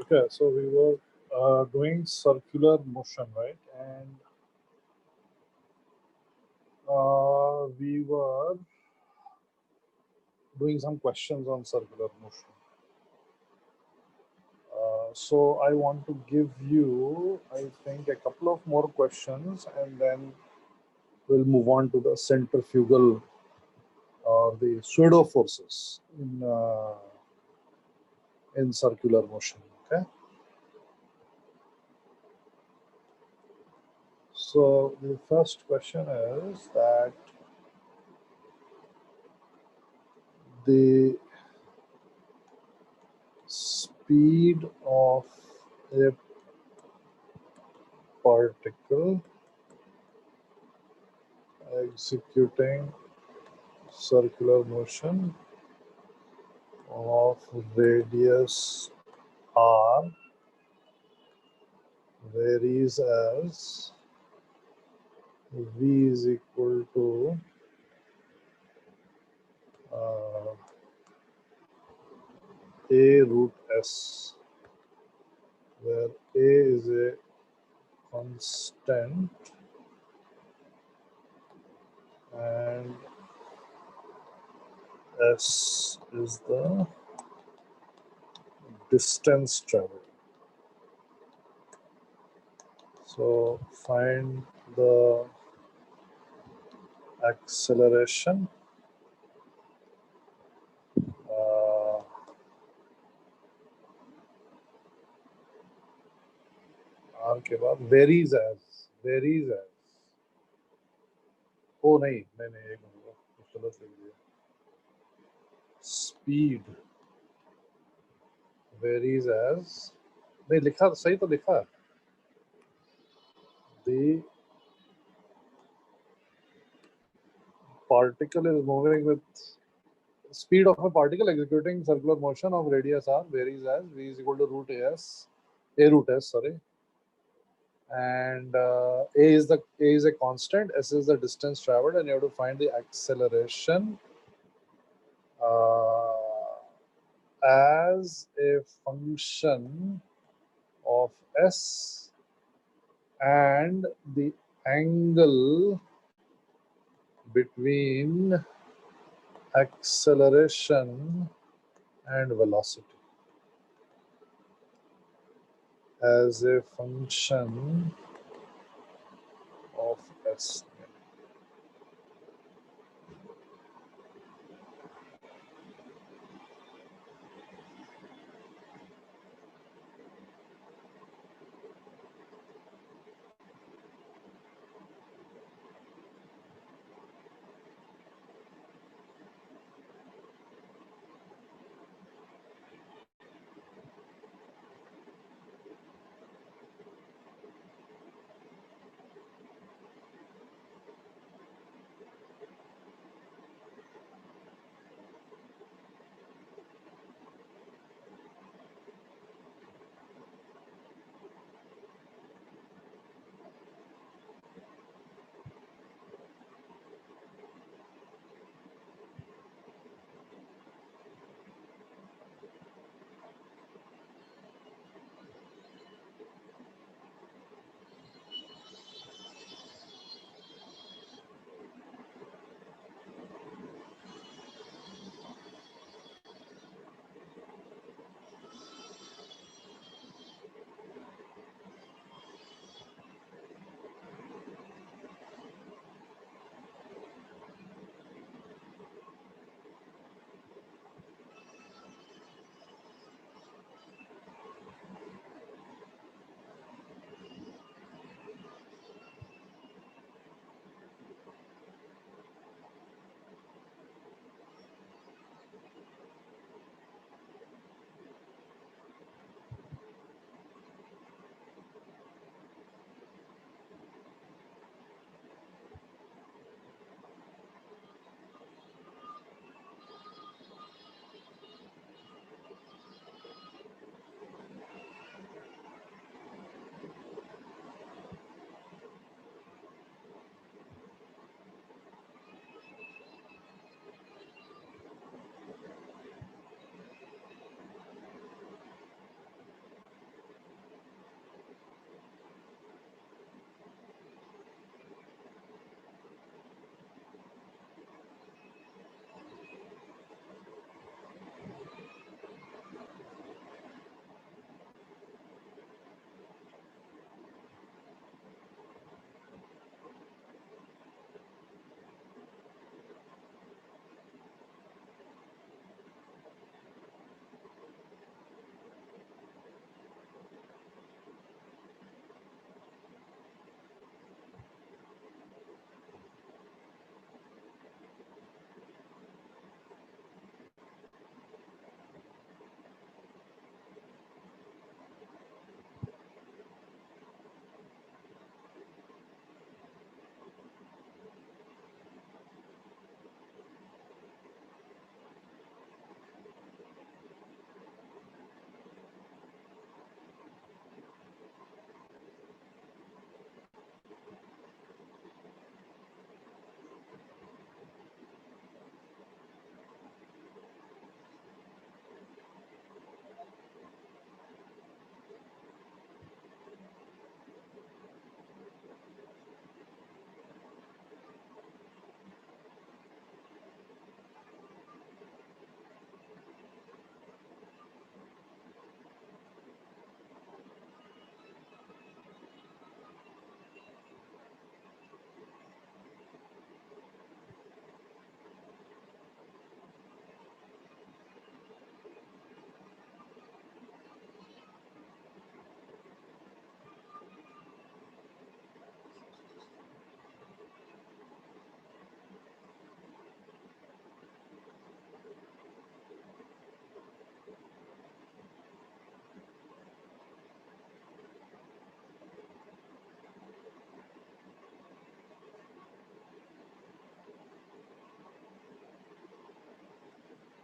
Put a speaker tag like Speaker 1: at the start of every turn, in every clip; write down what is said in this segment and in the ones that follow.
Speaker 1: Okay, so we were doing circular motion, right? And we were doing some questions on circular motion. So I want to give you, I think, a couple of more questions, and then we'll move on to the centrifugal or the pseudo forces in circular motion. Okay. So the first question is that the speed of a particle executing circular motion of radius r varies as v is equal to uh, a root s, where a is a constant and s is the distance traveled. So find the acceleration r के बाद varies as ओ नहीं नहीं नहीं एक minute कुछ गलत लिख दिया स्पीड varies as नहीं लिखा सही तो लिखा the particle is moving with speed of a particle executing circular motion of radius r varies as v is equal to a root s, sorry, and a is a constant, s is the distance traveled, and you have to find the acceleration as a function of s and the angle between acceleration and velocity as a function of s.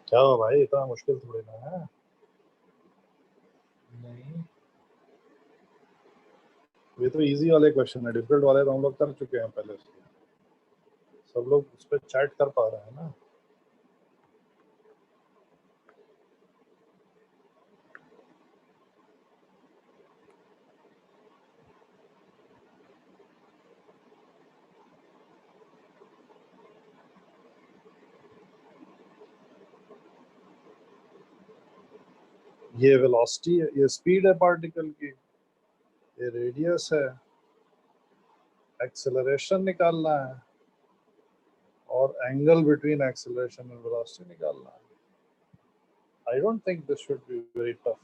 Speaker 1: क्या हुआ भाई, इतना मुश्किल थोड़ी ना है। नहीं, ये तो इजी वाले क्वेश्चन है, डिफिकल्ट वाले तो हम लोग कर चुके हैं पहले से। सब लोग उस पर चैट कर पा रहे हैं ना। ये वेलोसिटी है, ये स्पीड है पार्टिकल की, ये रेडियस है, एक्सेलरेशन निकालना है और angle between acceleration and velocity निकालना है। I don't think this should be very tough.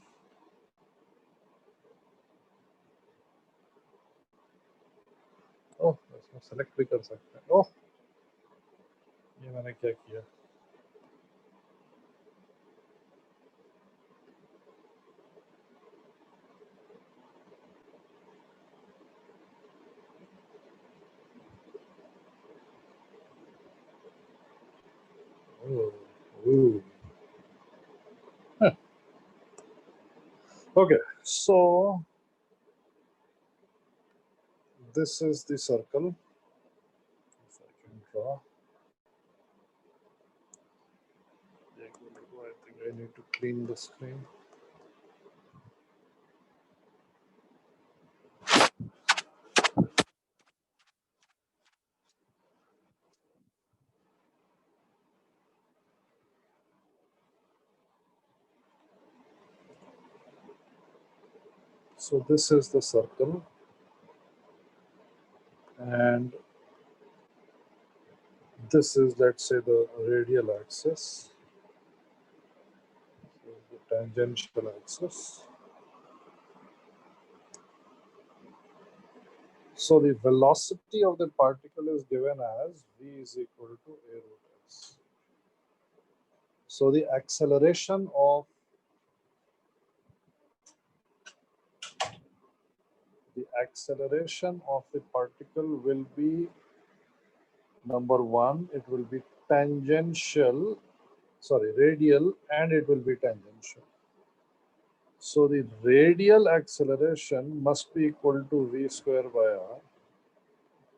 Speaker 1: Oh, इसमें सेलेक्ट भी कर सकते हैं। ओह, ये मैंने क्या किया। Okay, so this is the circle. If I can draw. I think I need to clean the screen. So this is the circle, and this is, let's say, the radial axis, the tangential axis. So the velocity of the particle is given as v is equal to a root s. So the acceleration of the particle will be, number one, it will be radial, and it will be tangential. So the radial acceleration must be equal to v square by r.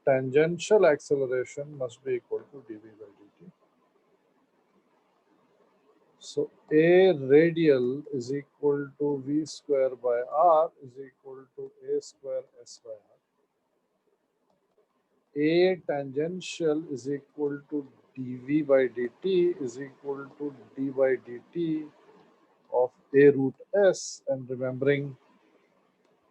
Speaker 1: Tangential acceleration must be equal to dv by dt. So a radial is equal to v square by r is equal to a square s by r. A tangential is equal to dv by dt is equal to d by dt of a root s, and remembering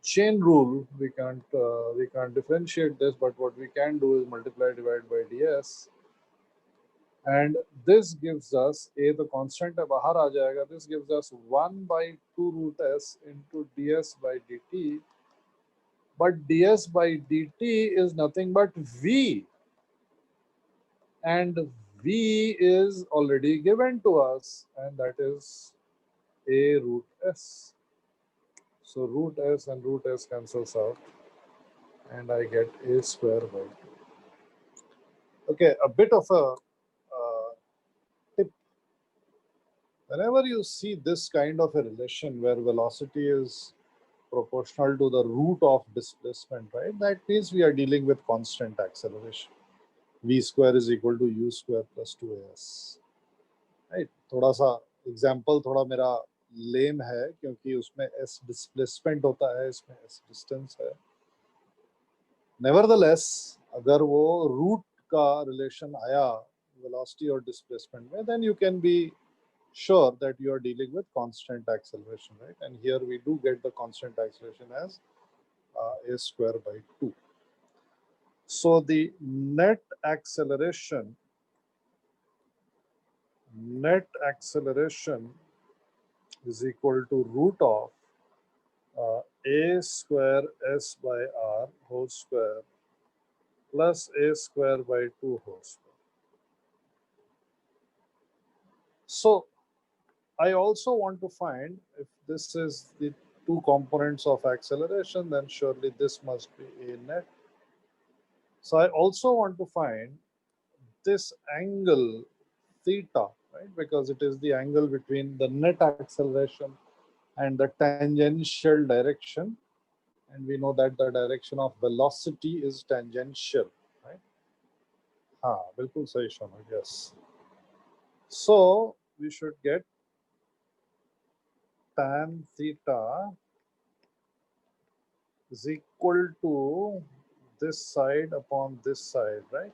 Speaker 1: chain rule, we can't differentiate this, but what we can do is multiply divide by ds, and this gives us a, the constant है बाहर आ जाएगा, this gives us 1 by 2 root s into ds by dt, but ds by dt is nothing but v, and v is already given to us, and that is a root s. So root s and root s cancels out, and I get a square by 2. Okay, a bit of a tip. Whenever you see this kind of a relation where velocity is proportional to the root of displacement, right? That means we are dealing with constant acceleration. V square is equal to u square plus 2as. Right? थोड़ा सा example थोड़ा मेरा लेम है क्योंकि उसमें s displacement होता है, इसमें s डिस्टेंस है. नेवरदलेस अगर वो रूट का रिलेशन आया वेलोसिटी और डिस्प्लेसमेंट में, then you can be sure that you are dealing with constant acceleration, right? And here we do get the constant acceleration as a square by 2. So the net acceleration is equal to root of a square s by r whole square plus a square by 2 whole square. So I also want to find, if this is the two components of acceleration, then surely this must be a net. So I also want to find this angle theta right? Because it is the angle between the net acceleration and the tangential direction, and we know that the direction of velocity is tangential, right? हाँ बिल्कुल सही Shaunak, yes. So we should get tan theta is equal to this side upon this side, right?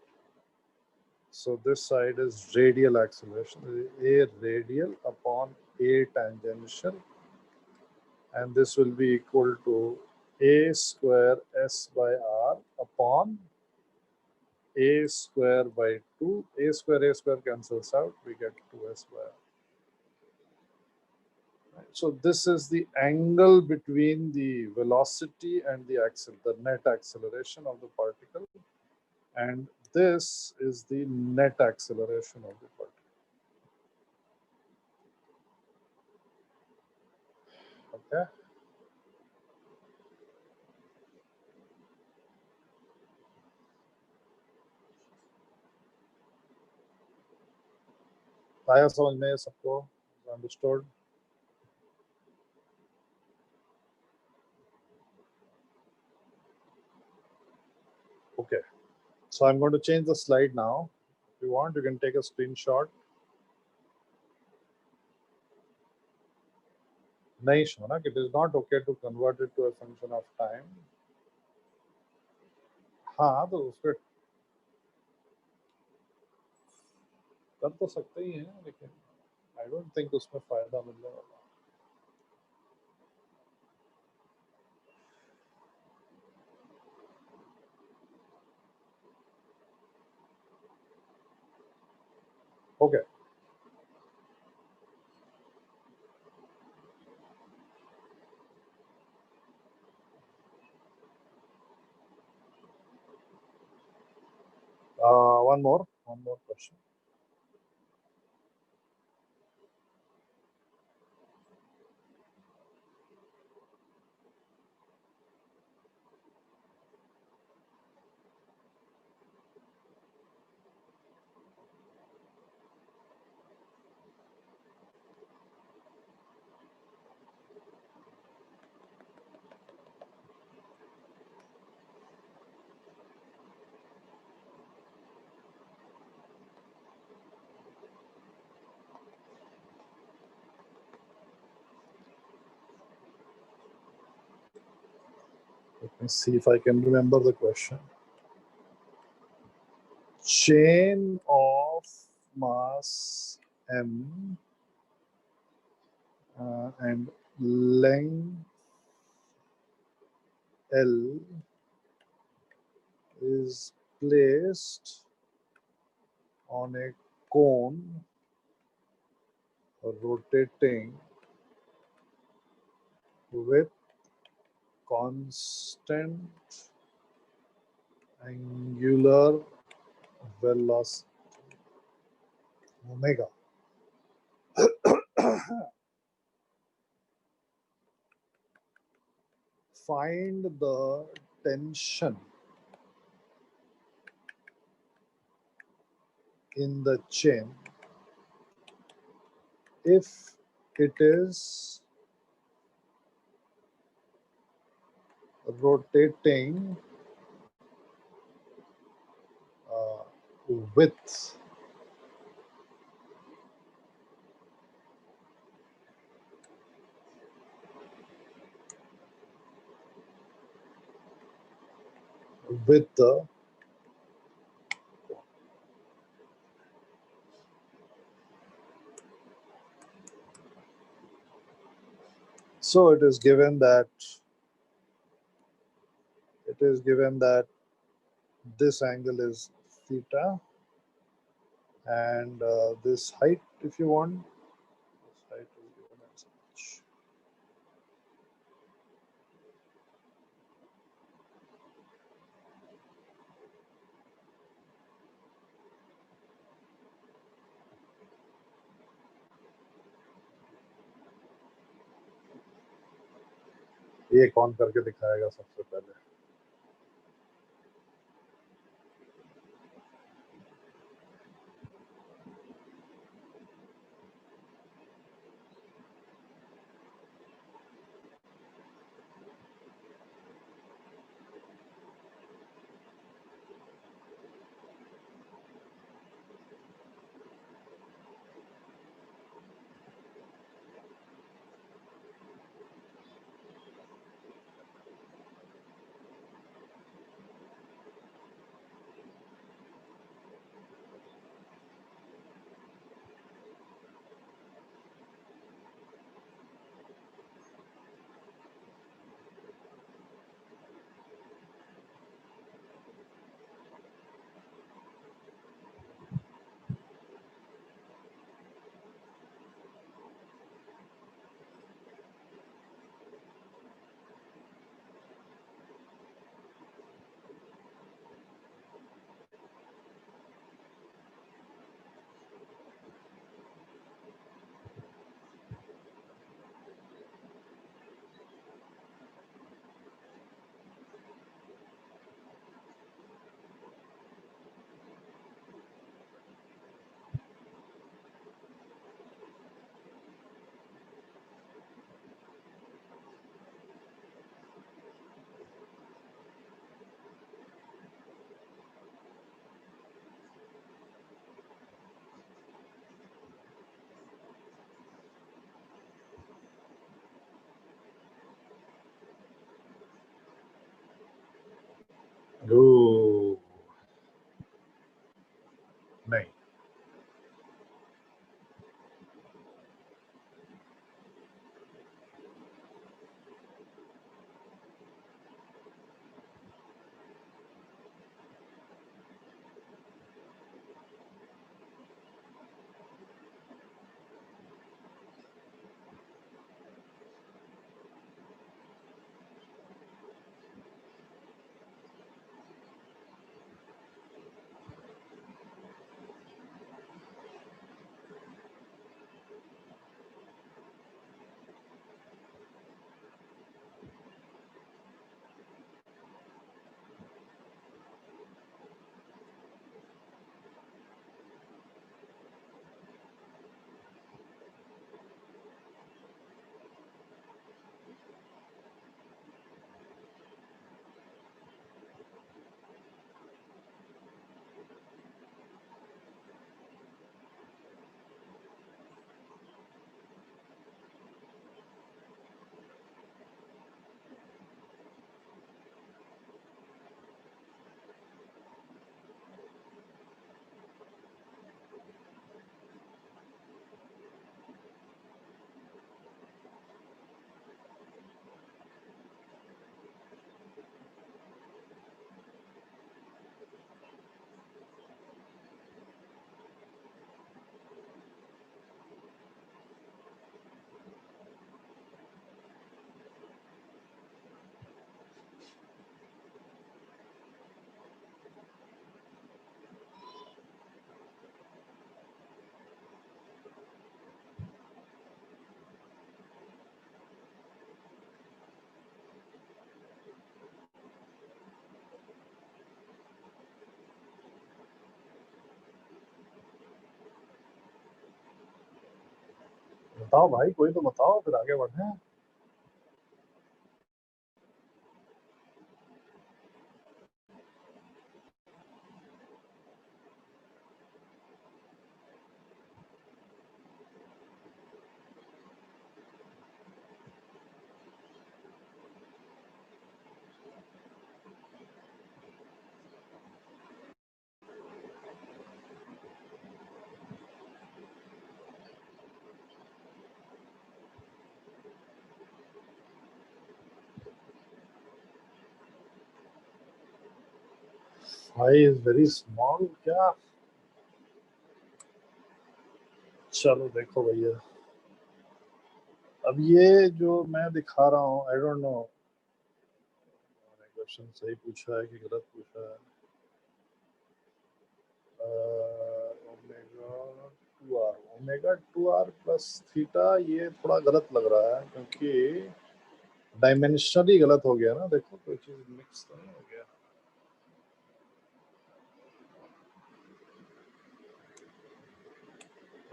Speaker 1: So this side is radial acceleration, A radial upon A tangential, and this will be equal to A square S by R upon A square by 2. A square cancels out, we get 2S by R. So this is the angle between the velocity and the net acceleration of the particle, and this is the net acceleration of the particle. Okay. आया समझ में सबको? Understood? Okay. So I'm going to change the slide now. If you want, you can take a screenshot. नहीं Shaunak, it is not okay to convert it to a function of time. हाँ तो उसके कर तो सकते ही हैं, लेकिन I don't think उसमें फायदा मिलने वाला. Okay. One more question. Let me see if I can remember the question. Chain of mass m and length L is placed on a cone rotating with constant angular velocity omega. Find the tension in the chain if it is rotating with the so it is given that this angle is theta, and this height, if you want, this height is given as such. ये कौन करके दिखाएगा सबसे पहले? बताओ भाई, कोई तो बताओ, फिर आगे बढ़े। भाई इज वेरी स्मॉल क्या? चलो देखो भैया, अब ये जो मैं दिखा रहा हूँ, आई डोंट नो क्वेश्चन सही पूछा है कि गलत पूछा है। Omega two r plus theta, ये थोड़ा गलत लग रहा है क्योंकि डायमेंशनली गलत हो गया ना। देखो कोई चीज मिक्स तो नहीं हो गया।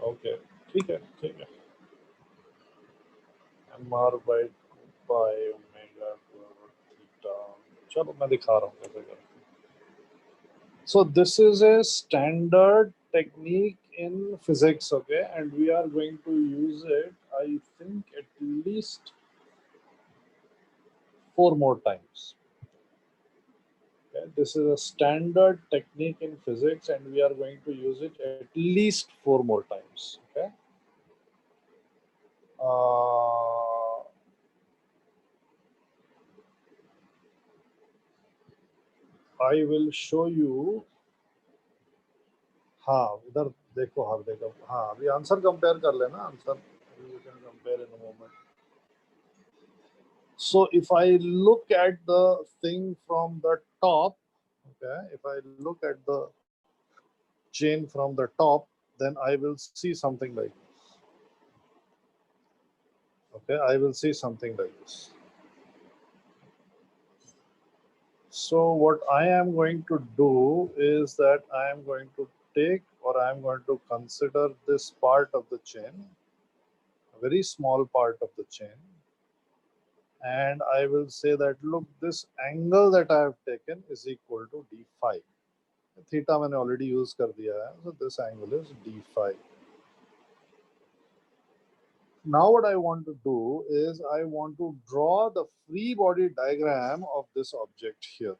Speaker 1: ओके, ठीक है ठीक है। M r by omega theta. चलो मैं दिखा रहा हूँ कैसे करें। So this is a standard technique in physics, okay, and we are going to use it, I think, at least 4 more times. Okay? This is a standard technique in physics, and we are going to use it at least 4 more times. Okay. I will show you. हाँ उधर देखो, हाँ देखो, हाँ अभी answer compare कर लेना, answer you can compare in a moment. So if I look at the thing from the top, okay, if I look at the chain from the top, then I will see something like this. Okay, I will see something like this. So what I am going to do is that I am going to take, or I am going to consider this part of the chain, a very small part of the chain, and I will say that look, this angle that I have taken is equal to d phi. Theta मैंने already use कर दिया है, so this angle is d phi. Now what I want to do is I want to draw the free body diagram of this object here.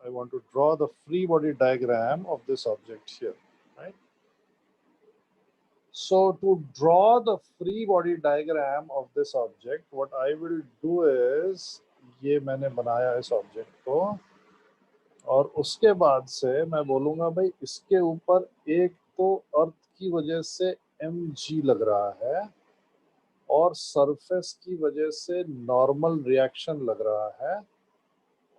Speaker 1: I want to draw the free body diagram of this object here, right? So to draw the free body diagram of this object, what I will do is, ये मैंने बनाया इस object को, और उसके बाद से मैं बोलूंगा भाई इसके ऊपर एक तो अर्थ की वजह से mg लग रहा है, और सरफेस की वजह से नॉर्मल रिएक्शन लग रहा है,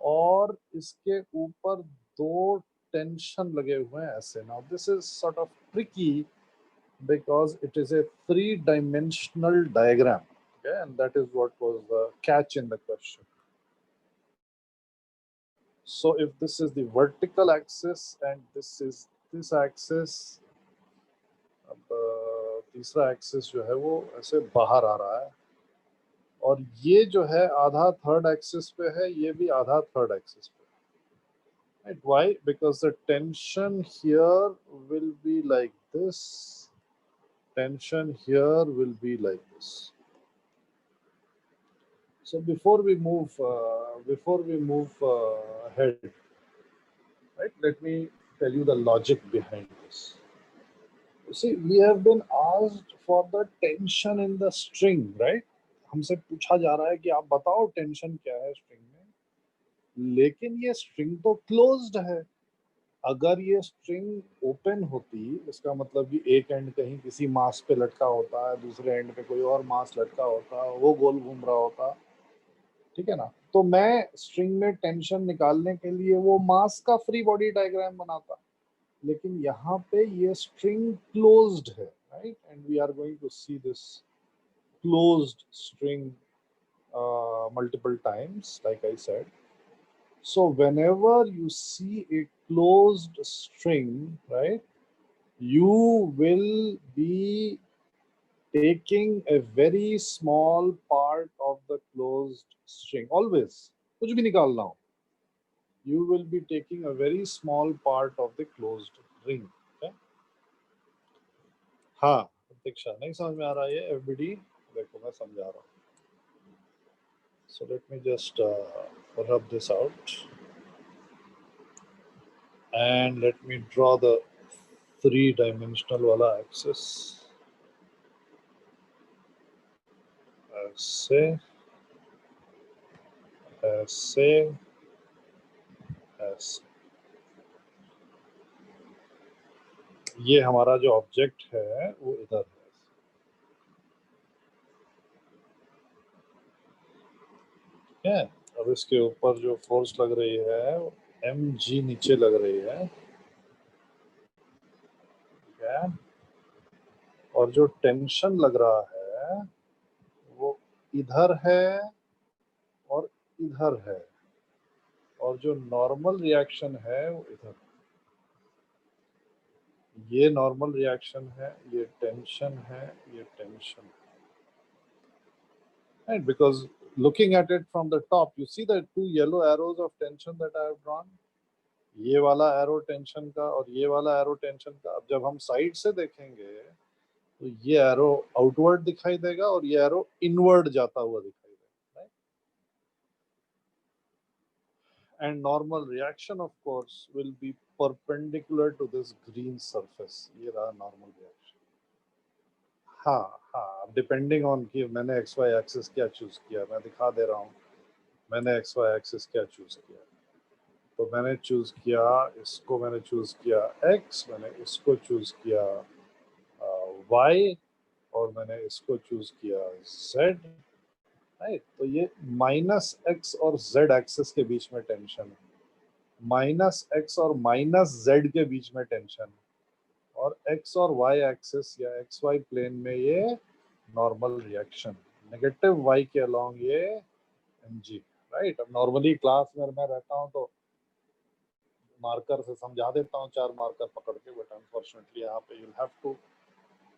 Speaker 1: और इसके ऊपर दो टेंशन लगे हुए हैं ऐसे. Now this is sort of tricky because it is a three-dimensional diagram, okay, and that is what was the catch in the question. So if this is the vertical axis and this is this axis, अब तीसरा axis जो है वो ऐसे बाहर आ रहा है, और ये जो है आधा थर्ड एक्सिस पे है, ये भी आधा थर्ड एक्सिस पे. Right? Why? Because the tension here will be like this, tension here will be like this. So before we move ahead, right? Let me tell you the logic behind this. See, we have been asked for the tension in the string, right? हमसे पूछा जा रहा है कि आप बताओ tension क्या है स्ट्रिंग में, लेकिन ये स्ट्रिंग तो क्लोज्ड है. अगर ये स्ट्रिंग ओपन होती, इसका मतलब कि एक एंड कहीं किसी मास पे लटका होता है, दूसरे एंड पे कोई और मास लटका होता, वो गोल घूम रहा होता, ठीक है ना, तो मैं स्ट्रिंग में टेंशन निकालने के लिए वो मास का फ्री बॉडी डायग्राम बनाता. लेकिन यहाँ पे ये स्ट्रिंग क्लोज्ड है, right, and we are going to see this closed string multiple times, like I said. So whenever you see a closed string, right, you will be taking a very small part of the closed string. Always, कुछ भी निकालना हो, you will be taking a very small part of the closed ring. Okay? हाँ, प्रतीक्षा नहीं समझ में आ रहा है FBD? देखो मैं समझा रहा हूँ. So let me just rub this out. And let me draw the three-dimensional wala axis. ऐसे, ऐसे, ऐसे. ये हमारा जो ऑब्जेक्ट है वो इधर है. ठीक है. अब इसके ऊपर जो फोर्स लग रही है वो mg नीचे लग रही है. ठीक है. और जो टेंशन लग रहा है वो इधर है और इधर है. और जो नॉर्मल रिएक्शन है वो इधर. ये नॉर्मल रिएक्शन है, ये टेंशन है, ये टेंशन है. Right? Because looking at it from the top, you see the two yellow arrows of tension that I have drawn. ये वाला एरो टेंशन का और ये वाला एरो टेंशन का. अब जब हम साइड से देखेंगे तो ये एरो आउटवर्ड दिखाई देगा और ये एरो इनवर्ड जाता हुआ दिखाई देगा. Right? And normal reaction, of course, will be perpendicular to this green surface. ये रहा normal reaction. हाँ हाँ, डिपेंडिंग ऑन कि मैंने एक्स वाई एक्सिस क्या चूज किया. मैं दिखा दे रहा हूँ मैंने एक्स वाई एक्सिस क्या चूज किया. तो मैंने चूज किया इसको, मैंने चूज किया एक्स, मैंने इसको चूज किया वाई और मैंने इसको चूज किया जेड. राइट. तो ये माइनस एक्स और जेड एक्सिस के बीच में टेंशन है, माइनस एक्स और माइनस जेड के बीच में टेंशन, और एक्स और वाई एक्सिस या एक्स वाई प्लेन में ये नॉर्मल रिएक्शन, नेगेटिव वाई के अलोंग ये एमजी. राइट. अब नॉर्मली क्लास में मैं रहता हूँ तो मार्कर से समझा देता हूँ, 4 मार्कर पकड़ के, बट अनफॉर्चुनेटली यहाँ पे you'll have to.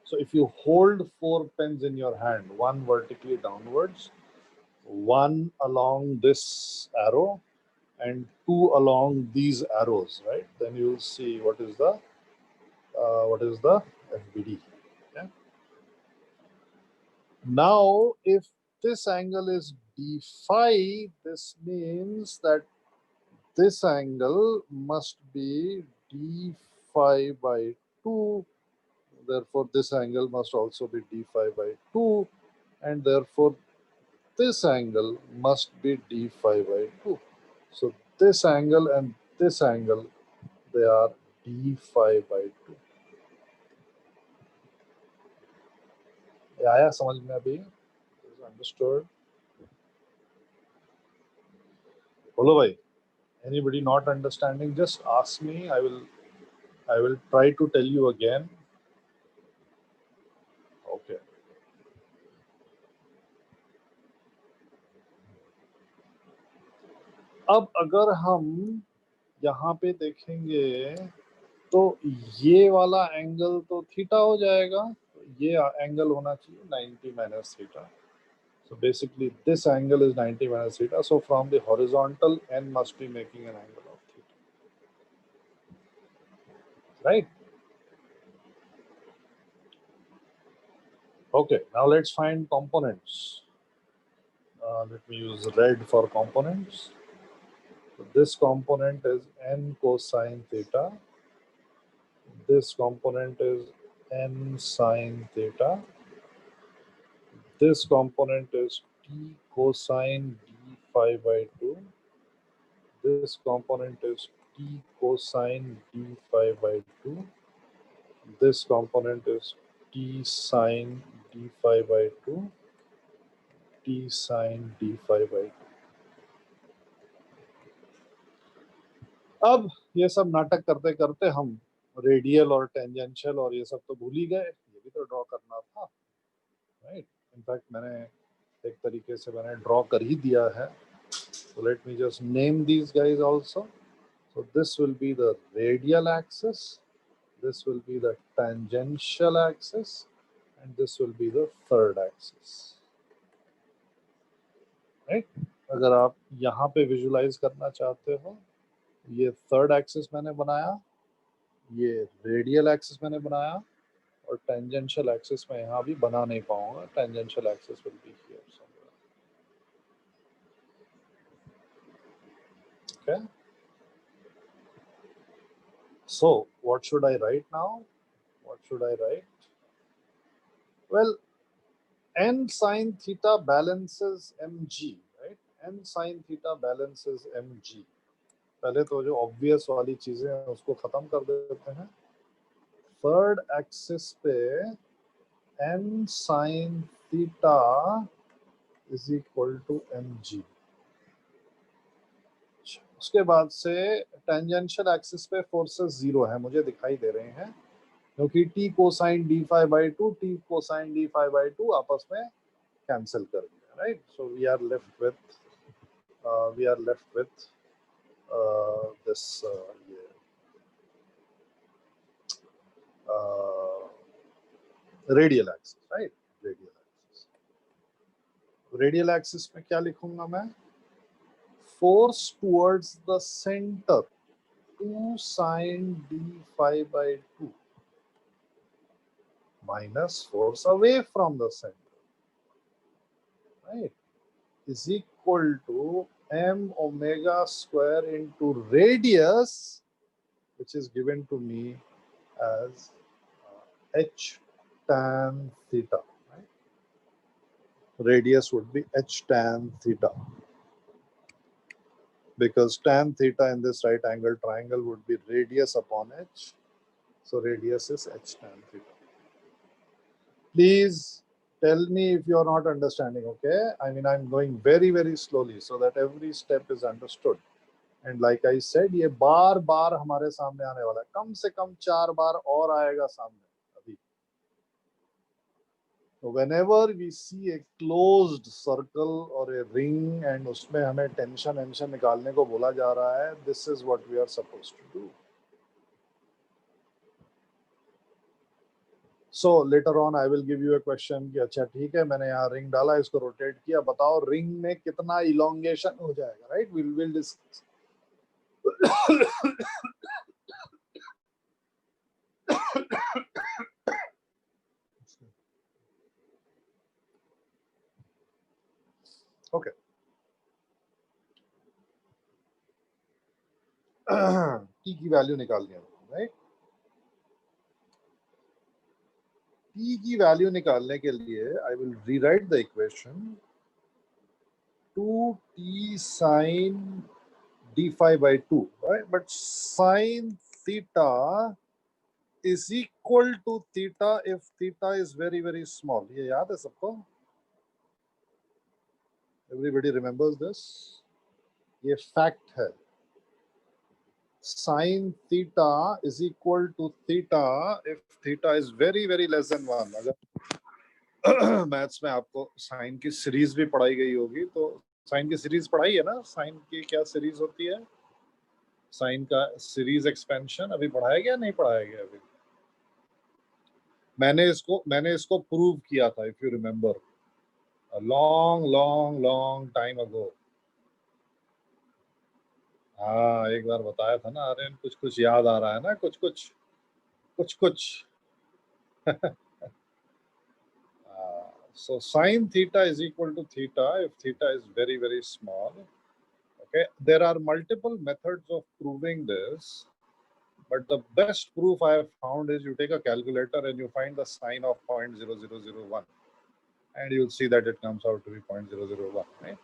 Speaker 1: So if you hold 4 pens in your hand, one vertically downwards, one along this arrow, and 2 along these arrows, right? Then you will see what is the FBD. Okay? Now, if this angle is d phi, this means that this angle must be d phi by 2. Therefore, this angle must also be d phi by 2, and therefore this angle must be d phi by 2. So this angle and this angle, they are d phi by 2. आया समझ में अभी? Understood? बोलो भाई. Anybody not understanding? Just ask me. I will try to tell you again. Okay. अब अगर हम यहाँ पे देखेंगे तो ये वाला एंगल तो थीटा हो जाएगा. ये एंगल होना चाहिए 90 minus theta. So basically this angle is 90 minus theta. So from the horizontal, n must be making an angle of theta. Right? Okay, now let's find components. Let me use red for components. So this component is n cosine theta. This component is n sine theta. This component is t cosine d phi by 2. This component is t cosine d phi by 2. This component is t sine d phi by 2. T sine d phi by 2. अब ये सब नाटक करते करते हम radial और tangential और ये सब तो भूल ही गए. ये भी तो ड्रॉ करना था. राइट. इनफैक्ट मैंने एक तरीके से मैंने ड्रॉ कर ही दिया है. So let me just name these guys also. So this will be the radial axis. This will be the tangential axis. and this will be the third axis, right? अगर आप यहाँ पे विजुलाइज करना चाहते हो, ये थर्ड एक्सिस मैंने बनाया, ये रेडियल एक्सिस मैंने बनाया, और टेंजेंशियल एक्सिस मैं यहाँ भी बना नहीं पाऊंगा. Tangential axis will be here somewhere. Okay. So what should I write now? What should I write? Well, n sine theta balances mg, right? N sine theta balances mg. पहले तो जो obvious वाली चीजें हैं उसको खत्म कर देते हैं. थर्ड एक्सिस पे n sin theta is equal to mg. उसके बाद से टेंजेंशियल एक्सिस पे फोर्सेस जीरो है, मुझे दिखाई दे रहे हैं, क्योंकि t cosine d five by two, t cosine d five by two आपस में कैंसिल कर दिया, right? So we are left with this radial axis, right? Radial axis में क्या लिखूंगा मैं? Force towards the center 2 sine d phi by 2 minus force away from the center, right, is equal to m omega square into radius, which is given to me as h tan theta, right? Radius would be h tan theta, because tan theta in this right angle triangle would be radius upon h. So radius is h tan theta. Please tell me if you are not understanding, okay? I mean, I'm going very, very slowly so that every step is understood. And like I said, ये बार बार हमारे सामने आने वाला है, कम से कम 4 बार और आएगा सामने अभी. So whenever we see a closed circle or a ring and उसमें हमें टेंशन निकालने को बोला जा रहा है, this is what we are supposed to do. So later on I will give you a question कि अच्छा ठीक है, मैंने यहाँ रिंग डाला, इसको रोटेट किया, बताओ रिंग में कितना इलोंगेशन हो जाएगा, right? We'll discuss. Okay. T की वैल्यू निकालनी है, राइट? T की वैल्यू निकालने के लिए I will rewrite the equation 2t sin d phi by 2, right? But sin theta is equal to theta if theta is very, very small. ये याद है सबको? Everybody remembers this? ये fact है. Sin theta is equal to theta if theta is very, very less than 1. अगर maths में आपको sign की सीरीज भी पढ़ाई गई होगी, तो साइन की सीरीज पढ़ाई है ना? साइन की क्या सीरीज होती है? साइन का सीरीज एक्सपेंशन अभी पढ़ाया गया, नहीं पढ़ाया गया अभी? मैंने इसको प्रूव किया था, if you remember, long time ago. हाँ, एक बार बताया था ना. अरे कुछ याद आ रहा है ना, कुछ. So sin theta is equal to theta if theta is very, very small. Okay, there are multiple methods of proving this, but the best proof I have found is you take a calculator and you find the sine of 0.0001, and you'll see that it comes out to be 0.001, right?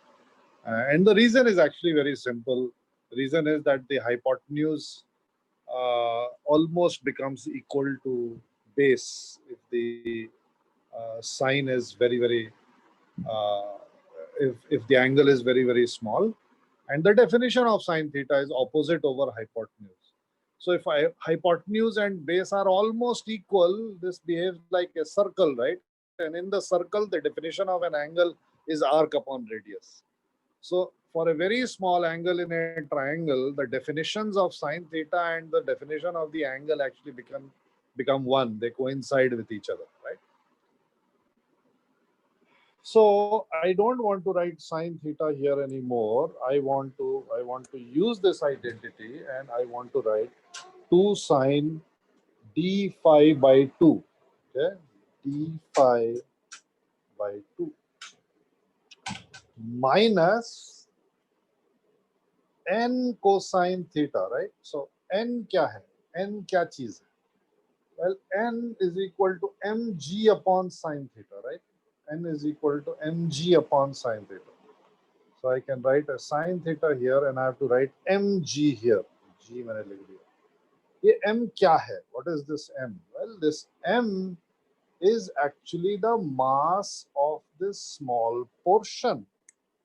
Speaker 1: And the reason is actually very simple. The reason is that the hypotenuse almost becomes equal to base if the sine is very, very if the angle is very, very small, and the definition of sine theta is opposite over hypotenuse. So if hypotenuse and base are almost equal, this behaves like a circle, right? And in the circle, the definition of an angle is arc upon radius. So for a very small angle in a triangle, the definitions of sine theta and the definition of the angle actually become one. They coincide with each other, right? So I don't want to write sine theta here anymore. I want to use this identity, and I want to write 2 sine d phi by 2. Okay, d phi by 2 minus n cosine theta, right? So n क्या है? N क्या चीज है? Well, n is equal to mg upon sine theta, right? N is equal to mg upon sine theta. So I can write a sine theta here, and I have to write mg here. G मैंने लिख दिया. ये m क्या है? What is this m? Well, this m is actually the mass of this small portion,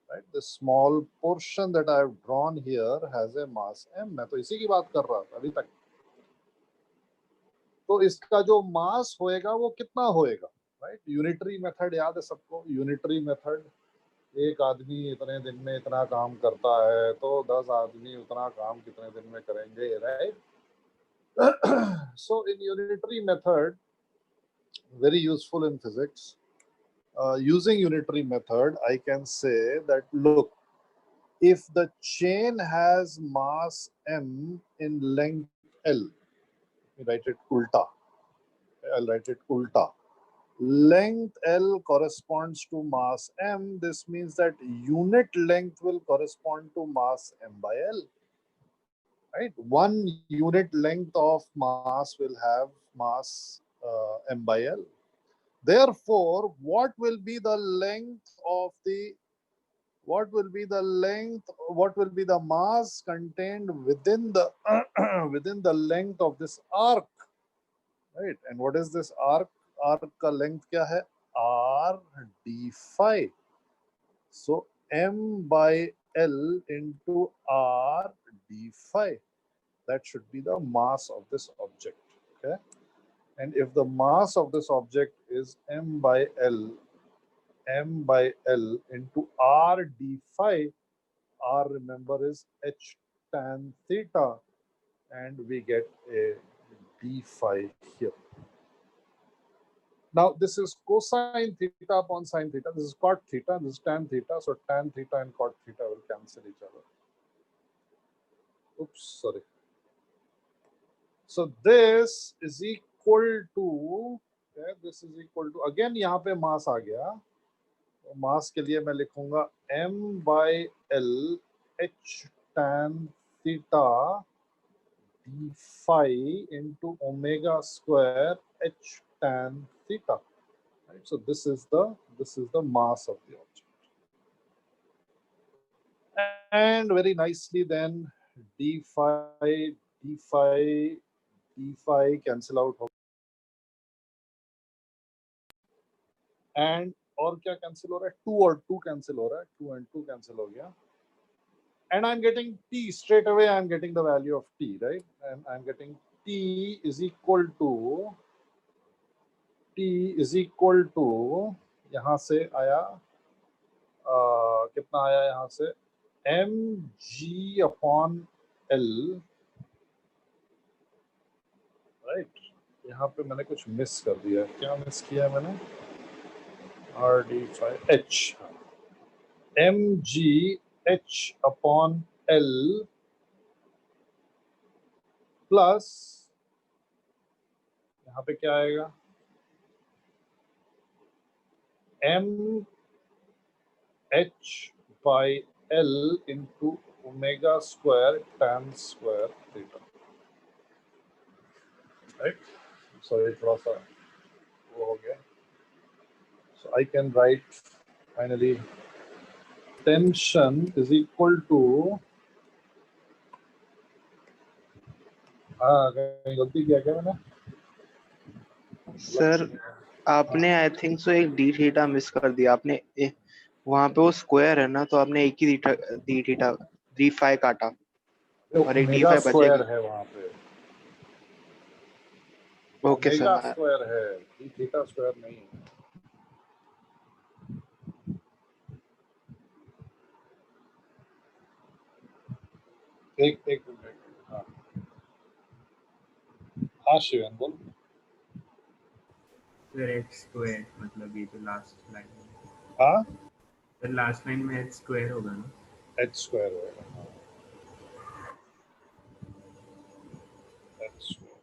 Speaker 1: right? The small portion that I have drawn here has a mass m. मैं तो इसी की बात कर रहा था अभी तक. तो इसका जो मास होएगा वो कितना होएगा, राइट? यूनिटरी मेथड याद है सबको? यूनिटरी मेथड, एक आदमी इतने दिन में इतना काम करता है तो 10 आदमी उतना काम कितने दिन में करेंगे, right? So in unitary method, very useful in physics, using unitary method, I can say that, look, if the chain has mass m in length L, write it ulta. I'll write it ulta. Length L corresponds to mass m. This means that unit length will correspond to mass m by L. Right? One unit length of mass will have mass m by L. Therefore, what will be the mass contained within the within the length of this arc, right? And what is this arc? Arc का length क्या है? R d phi. So m by L into R d phi. That should be the mass of this object. Okay. And if the mass of this object is m by L into R d phi, R, remember, is h tan theta, and we get a d phi here. Now this is cosine theta upon sine theta. This is cot theta. This is tan theta. So tan theta and cot theta will cancel each other. Oops, sorry. So this is equal to, okay, this is equal to, again यहाँ पे मास आ गया. तो मास के लिए मैं लिखूंगा m by L h tan theta d phi into omega square h tan theta. Right? So this is the mass of the object. And very nicely then d phi cancel out. And और क्या cancel हो रहा है? 2 और 2 cancel हो रहा है. 2 and 2 cancel हो गया. And I'm getting t straight away. I'm getting the value of t, right? And I'm getting t is equal to यहाँ से आया कितना आया यहाँ से mg upon L, राइट? यहाँ पे मैंने कुछ मिस कर दिया. क्या मिस किया है मैंने? R d phi h, mg h upon L plus यहाँ पे क्या आएगा? m h by L into omega square tan square theta, right? Sorry, थोड़ा सा वो हो गया. So I can write finally tension is equal to, कहीं गलती किया क्या मैंने?
Speaker 2: सर आपने आई थिंक सो एक डी थीटा मिस कर दिया आपने. वहां पे वो स्क्वायर है ना, तो आपने एक ही डी थीटा डी फाई काटा और एक डी फाई बचेगा.
Speaker 1: है वहां पे.
Speaker 2: Okay
Speaker 1: omega
Speaker 2: sir.
Speaker 1: स्क्वायर है, डी थीटा स्क्वायर नहीं है. एक मिनट. हाँ हाँ शिवन बोल.
Speaker 3: स्क्वायर मतलब ये जो लास्ट लाइन
Speaker 1: हाँ,
Speaker 3: फिर लास्ट लाइन में h स्क्वायर होगा ना।
Speaker 1: एच स्क्वायर होगा, हाँ, एच स्क्वायर।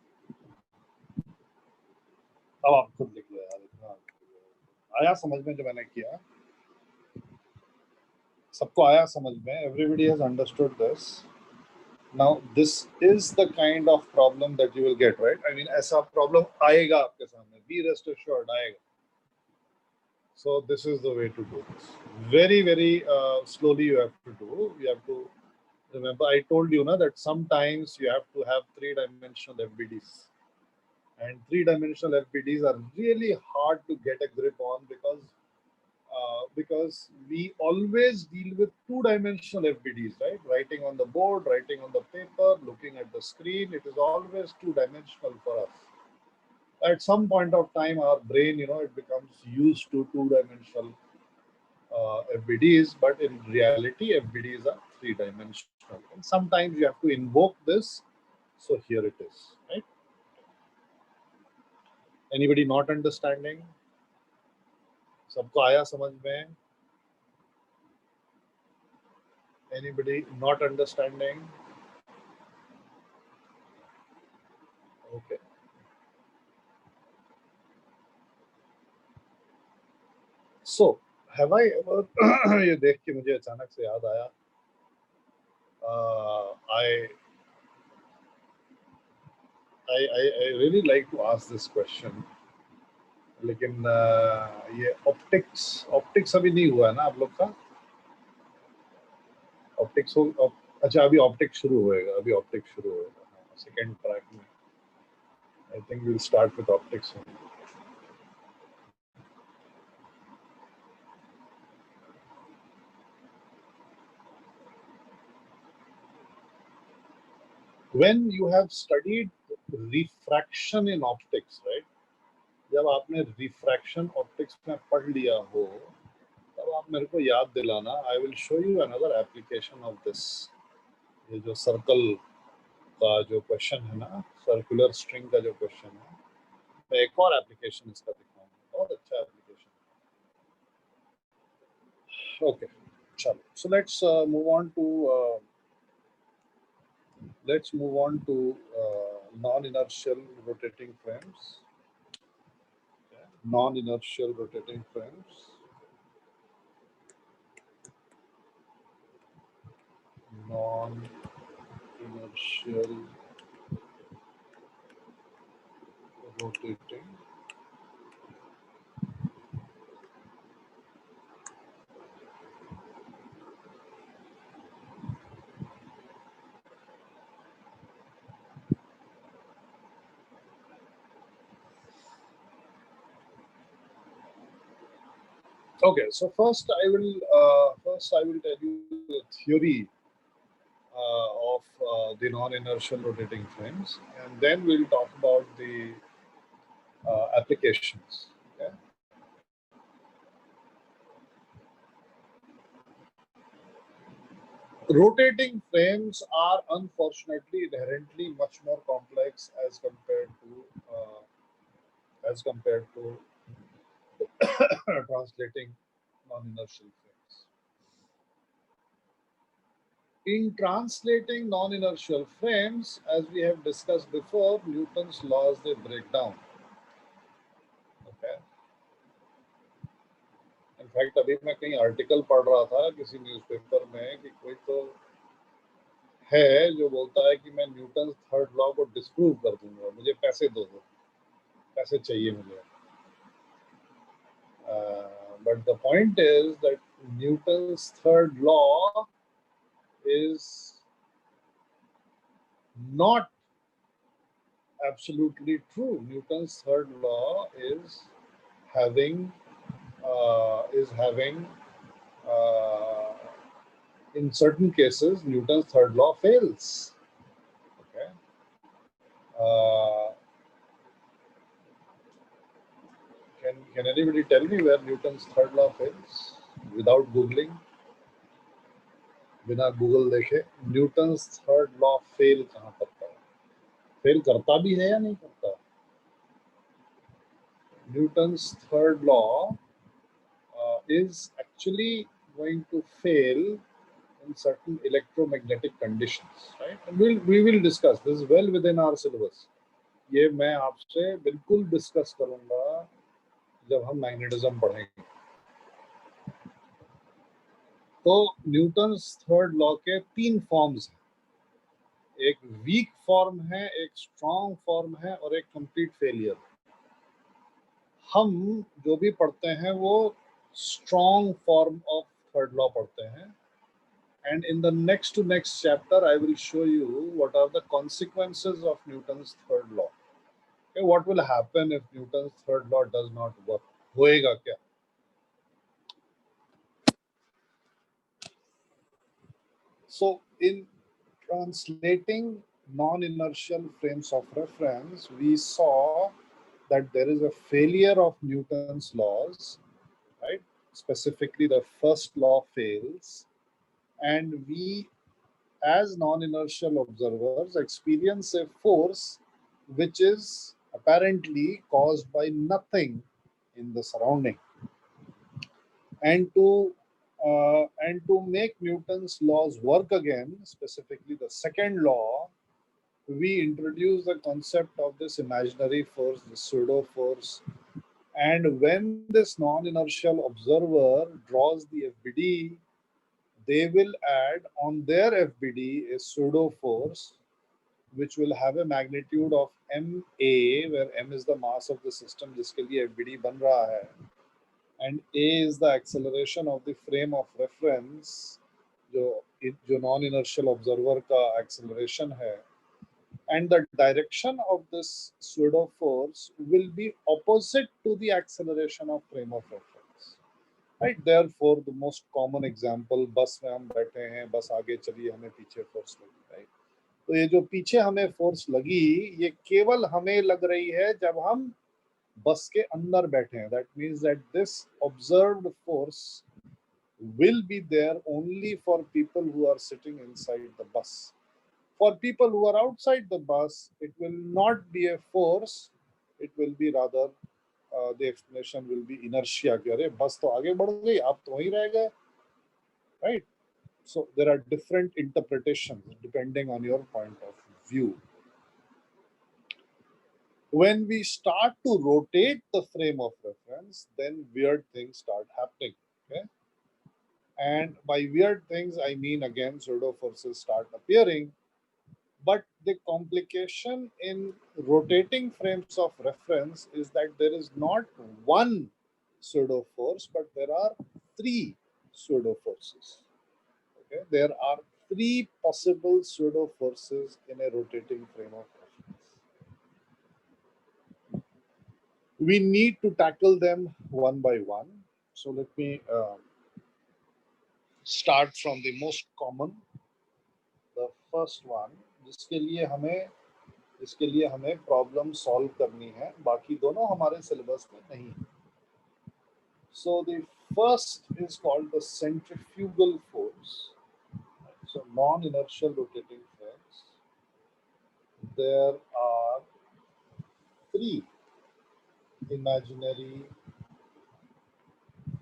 Speaker 1: अब आप खुद लिख लो यार, इतना आया समझ में जो मैंने किया? सबको आया समझ में? Everybody has understood this. Now this is the kind of problem that you will get, right? I mean ऐसा प्रॉब्लम आएगा आपके सामने, बी रेस्ट एश्योर्ड आएगा। So this is the way to do this. Very, very slowly you have to do. You have to remember, I told you na, that sometimes you have to have three-dimensional FBDs. And three-dimensional FBDs are really hard to get a grip on because we always deal with two-dimensional FBDs, right? Writing on the board, writing on the paper, looking at the screen, it is always two-dimensional for us. At some point of time, our brain, it becomes used to two-dimensional FBDs, but in reality, FBDs are three-dimensional. And sometimes you have to invoke this. So here it is, right? Anybody not understanding? सबको आया समझ में? Anybody not understanding? Okay. So have I ever ये देख के मुझे अचानक से याद आया, I really like to ask this question, लेकिन ये ऑप्टिक्स अभी नहीं हुआ है ना आप लोग का? ऑप्टिक्स हो, अच्छा अभी ऑप्टिक्स शुरू होएगा, सेकेंड ट्रैक में। I think we will start with optics. When you have studied refraction in optics, right? जब आपने रिफ्रैक्शन ऑप्टिक्स में पढ़ लिया हो, तब आप मेरे को याद दिलाना। I will show you another application of this. ये जो सर्कल का जो क्वेश्चन है ना, सर्कुलर स्ट्रिंग का जो क्वेश्चन है, मैं एक और एप्लीकेशन इसका दिखाऊंगा, बहुत अच्छा एप्लीकेशन। ओके, चलो, so let's move on to non-inertial rotating frames. Non-inertial rotating frames. Non-inertial rotating Okay, so first I will tell you the theory of the non-inertial rotating frames, and then we'll talk about the applications. Okay. Rotating frames are unfortunately inherently much more complex as compared to translating non-inertial frames. In translating non-inertial frames, as we have discussed before, Newton's laws, they break down. Okay. In fact, अभी मैं कहीं article पढ़ रहा था किसी newspaper में कि कोई तो है जो बोलता है कि मैं न्यूटन थर्ड लॉ को डिस्प्रूव कर दूंगा, मुझे पैसे दो, पैसे चाहिए मुझे। But the point is that Newton's third law is not absolutely true. Newton's third law is having in certain cases Newton's third law fails. Okay. Can anybody tell me where Newton's third law fails without googling? बिना Google देखे Newton's third law fail कहाँ करता है? Fail करता भी है या नहीं करता? Newton's third law is actually going to fail in certain electromagnetic conditions, right? And we will discuss this well within our syllabus. ये मैं आपसे बिल्कुल डिस्कस करूंगा जब हम मैग्नेटिज्म पढ़ेंगे. तो न्यूटन्स थर्ड लॉ के 3 फॉर्म्स हैं. एक वीक फॉर्म है, एक स्ट्रॉन्ग फॉर्म है और एक कंप्लीट फेलियर. हम जो भी पढ़ते हैं वो strong form of third law पढ़ते हैं. And in the next to next chapter, I will show you what are the consequences of Newton's third law. Okay, what will happen if Newton's third law does not work? होएगा क्या? So, in translating non-inertial frames of reference, we saw that there is a failure of Newton's laws, right? Specifically, the first law fails, and we as non-inertial observers experience a force which is apparently caused by nothing in the surrounding. And to make Newton's laws work again, specifically the second law, we introduce the concept of this imaginary force, the pseudo force. And when this non-inertial observer draws the FBD, they will add on their FBD a pseudo force which will have a magnitude of ma, where m is the mass of the system जिसके लिए FBD बन रहा है, and a is the acceleration of the frame of reference जो non-inertial observer का acceleration है, and the direction of this pseudo force will be opposite to the acceleration of frame of reference. Right, therefore the most common example, बस में हम बैठे हैं, बस आगे चली, हमें पीछे फोर्स लगी. राइट, तो ये जो पीछे हमें फोर्स लगी, ये केवल हमें लग रही है जब हम बस के अंदर बैठे हैं. That means that this observed force will be there only for people who are sitting inside the bus. For people who are outside the bus, it will not be a force, it will be rather the explanation will be inertia. कि अरे बस तो आगे बढ़ गई, आप तो वहीं रह गए. Right? So there are different interpretations depending on your point of view. When we start to rotate the frame of reference, then weird things start happening. Okay? And by weird things, I mean again pseudo forces start appearing. But the complication in rotating frames of reference is that there is not one pseudo force, but there are 3 pseudo forces. Okay? There are 3 possible pseudo forces in a rotating frame of reference. We need to tackle them one by one. So let me start from the most common. The first one, जिसके लिए हमें problem solve करनी है, बाकी दोनों हमारे syllabus में नहीं है. So the first is called the centrifugal force. So non-inertial rotating frames, there are 3 imaginary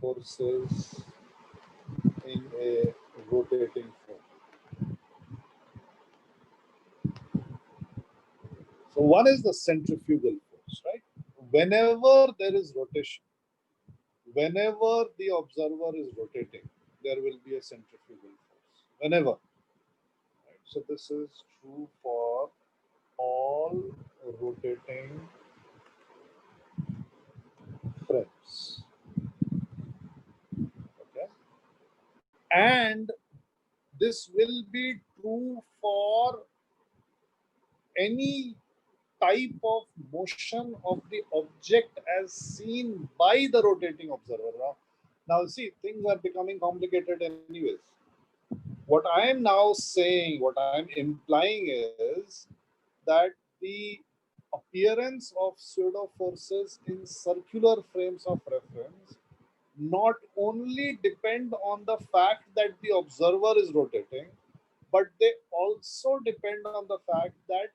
Speaker 1: forces in a rotating frame. So one is the centrifugal force, right? Whenever there is rotation, whenever the observer is rotating, there will be a centrifugal force. Whenever. Right? So this is true for all rotating frames. Okay? And this will be true for any type of motion of the object as seen by the rotating observer. Now see, things are becoming complicated anyways. What I am now saying, what I am implying is that the appearance of pseudo forces in circular frames of reference not only depend on the fact that the observer is rotating, but they also depend on the fact that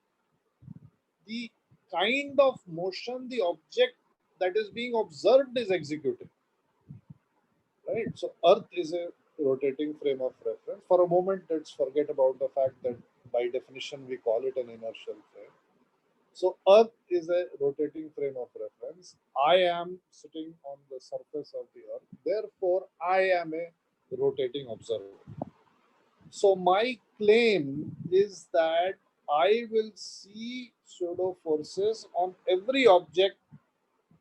Speaker 1: the kind of motion the object that is being observed is executing. right? So Earth is a rotating frame of reference. For a moment, let's forget about the fact that by definition we call it an inertial frame. So Earth is a rotating frame of reference. I am sitting on the surface of the Earth. Therefore, I am a rotating observer. So my claim is that I will see pseudo forces on every object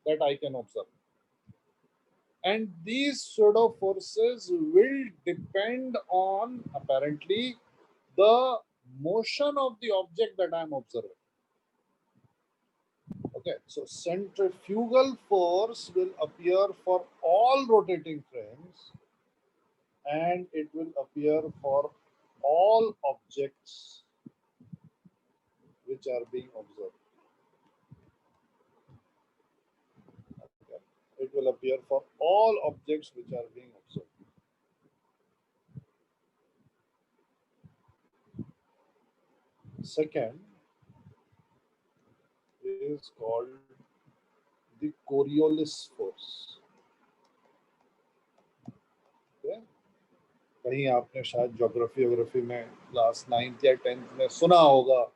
Speaker 1: that I can observe. And these pseudo forces will depend on apparently the motion of the object that I am observing. Okay, so centrifugal force will appear for all rotating frames and it will appear for all objects which are being observed. Okay. It will appear for all objects which are being observed. Second is called the Coriolis force. Okay. कहीं आपने शायद geography में class 9th या 10th में सुना होगा,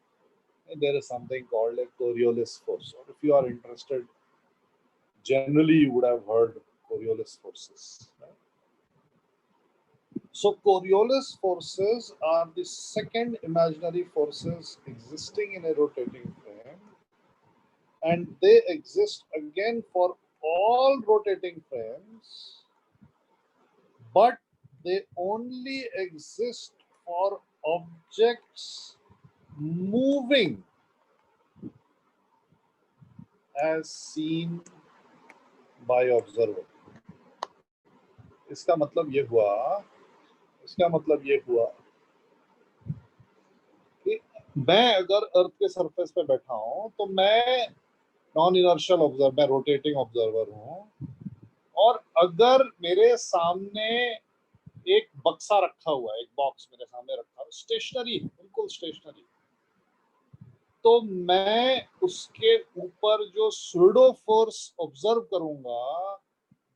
Speaker 1: there is something called a Coriolis force. Or if you are interested, generally you would have heard Coriolis forces. Right? So Coriolis forces are the second imaginary forces existing in a rotating frame, and they exist again for all rotating frames, but they only exist for objects moving as seen by observer. इसका मतलब ये हुआ कि मैं अगर अर्थ के surface पे बैठा हूं तो मैं नॉन इनर्शियल ऑब्जर्वर, मैं रोटेटिंग ऑब्जर्वर हूं, और अगर मेरे सामने एक बक्सा रखा हुआ है, एक बॉक्स मेरे सामने रखा है, स्टेशनरी, बिल्कुल स्टेशनरी, तो मैं उसके ऊपर जो स्यूडो फोर्स ऑब्जर्व करूंगा,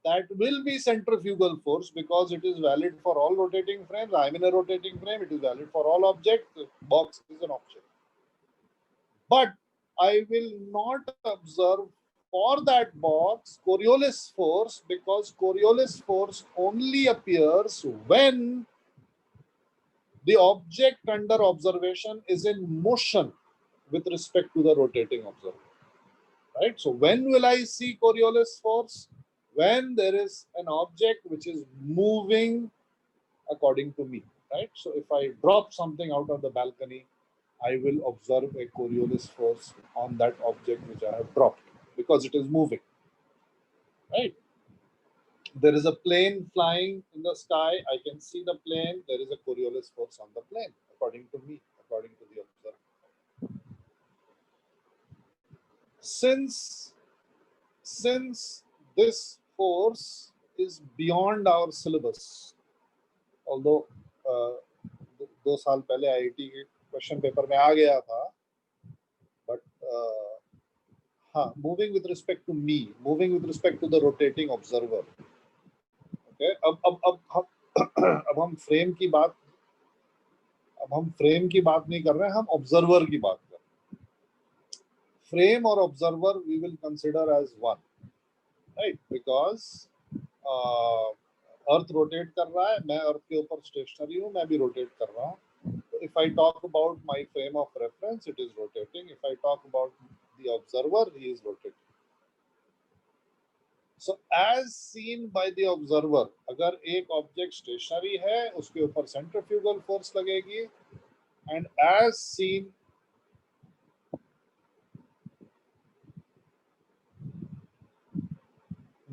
Speaker 1: that will be centrifugal force because it is valid for all rotating frames. I am in a rotating frame, it is valid for all objects. The box is an object. But I will not observe for that box Coriolis force, because Coriolis force only appears when the object under observation is in motion with respect to the rotating observer. Right? So when will I see Coriolis force? When there is an object which is moving according to me. Right? So if I drop something out of the balcony, I will observe a Coriolis force on that object which I have dropped because it is moving. Right? There is a plane flying in the sky. I can see the plane. There is a Coriolis force on the plane, according to me, according to the observer. Since this force is beyond our syllabus, although 2 साल पहले IIT के question paper में आ गया था, but हाँ, moving with respect to me, moving with respect to the rotating observer. Okay, अब हम frame की बात नहीं कर रहे हैं, हम ऑब्जर्वर की बात कर रहे हैं. फ्रेम और observer we will consider as one, right? Because earth rotate कर रहा है, मैं अर्थ के ऊपर स्टेशनरी हूं, मैं भी रोटेट कर रहा हूं. If I talk about my frame of reference, it is rotating. If I talk about the observer, he is rotating. So as seen by the observer, अगर एक ऑब्जेक्ट स्टेशनरी है, उसके ऊपर सेंट्रीफ्यूगल फोर्स लगेगी, and as seen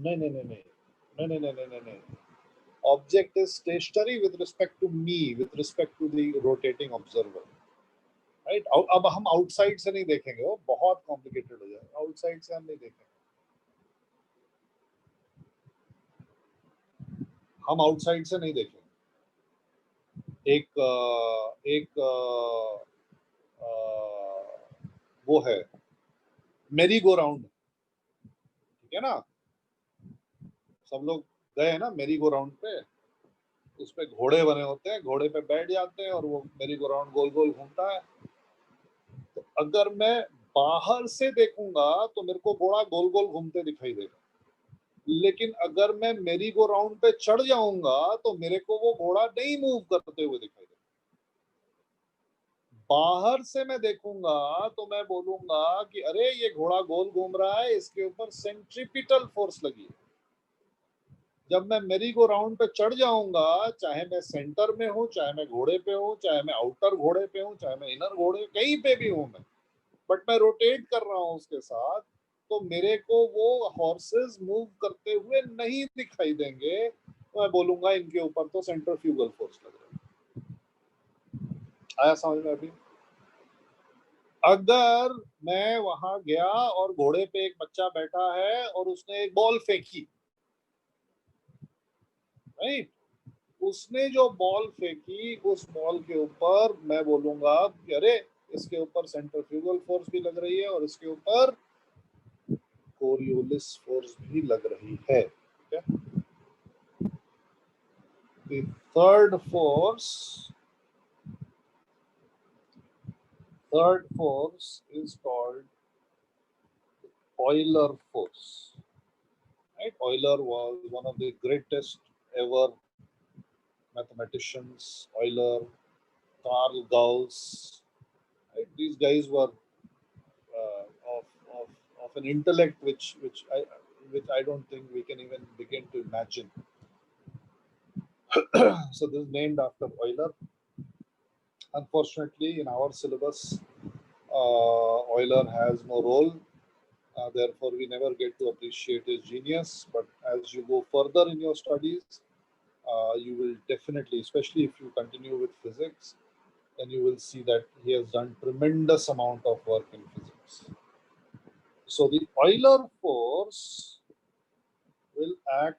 Speaker 1: नहीं. Object is stationary with respect to me, with respect to the rotating observer. Right? अब हम outside से नहीं देखेंगे, वो बहुत कॉम्प्लिकेटेड हो जाएगा. आउटसाइड से हम नहीं देखेंगे. हम आउटसाइड से नहीं देखेंगे. एक वो है मेरी गो राउंड, ठीक है ना? सब लोग गए ना मेरी गो राउंड पे, उस पे घोड़े बने होते हैं, घोड़े पे बैठ जाते हैं और वो मेरी गो राउंड गोल गोल घूमता है। तो अगर मैं बाहर से देखूंगा तो मेरे को घोड़ा गोल गोल घूमते दिखाई देगा, लेकिन अगर मैं मेरी गो राउंड पे चढ़ जाऊंगा तो मेरे को वो घोड़ा नहीं मूव करते हुए दिखाई देगा। बाहर से मैं देखूंगा तो मैं बोलूंगा कि अरे ये घोड़ा गोल घूम रहा है, इसके ऊपर सेंट्रीपिटल फोर्स लगी है। जब मैं मेरी गो राउंड पे चढ़ जाऊंगा, चाहे मैं सेंटर में हूँ, चाहे मैं घोड़े पे हूँ, चाहे मैं आउटर घोड़े पे हूँ, चाहे मैं इनर घोड़े कहीं पे भी हूँ मैं, बट मैं रोटेट कर रहा हूँ उसके साथ, तो मेरे को वो हॉर्सेस मूव करते हुए नहीं दिखाई देंगे। तो मैं बोलूंगा इनके ऊपर तो सेंट्रीफ्यूगल फोर्स लग रहा है। आया समझ में अभी? अगर मैं वहां गया और घोड़े पे एक बच्चा बैठा है और उसने एक बॉल फेंकी, राइट, उसने जो बॉल फेंकी उस बॉल के ऊपर मैं बोलूंगा कि अरे इसके ऊपर सेंट्रीफ्यूगल फोर्स भी लग रही है और इसके ऊपर कोरियोलिस फोर्स भी लग रही है। The third force is called Euler force. Right? Euler was one of the greatest ever mathematicians. Euler, Carl Gauss. Right? These guys were of, of, of an intellect which I don't think we can even begin to imagine. So this is named after Euler. Unfortunately, in our syllabus, Euler has no role. Therefore, we never get to appreciate his genius. But as you go further in your studies, you will definitely, especially if you continue with physics, then you will see that he has done tremendous amount of work in physics. So the Euler force will act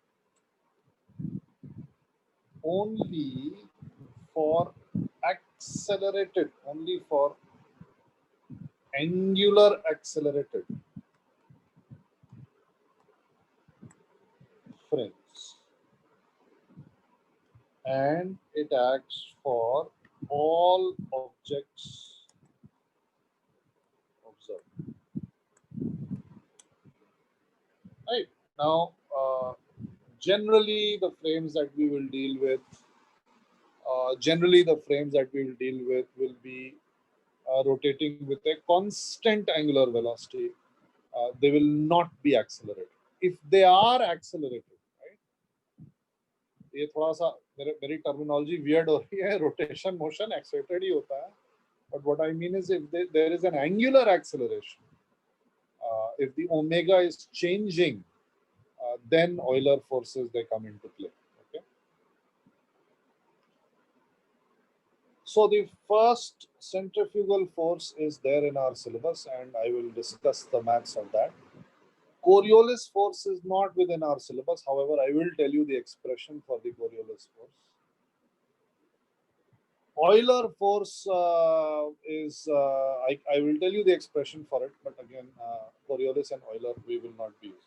Speaker 1: only for only for angular accelerated frames, and it acts for all objects observed. Right now, generally the frames that we will deal with, will be rotating with a constant angular velocity. They will not be accelerated. If they are accelerated, right? ये थोड़ा सा मेरी terminology weird हो रही है, rotation motion accelerated ही होता है, but what I mean is if there is an angular acceleration, if the omega is changing, then Euler forces they come into play. Okay. So the first centrifugal force is there in our syllabus, and I will discuss the maths of that. Coriolis force is not within our syllabus. However, I will tell you the expression for the Coriolis force. Euler force is, I will tell you the expression for it, but again, Coriolis and Euler we will not be using.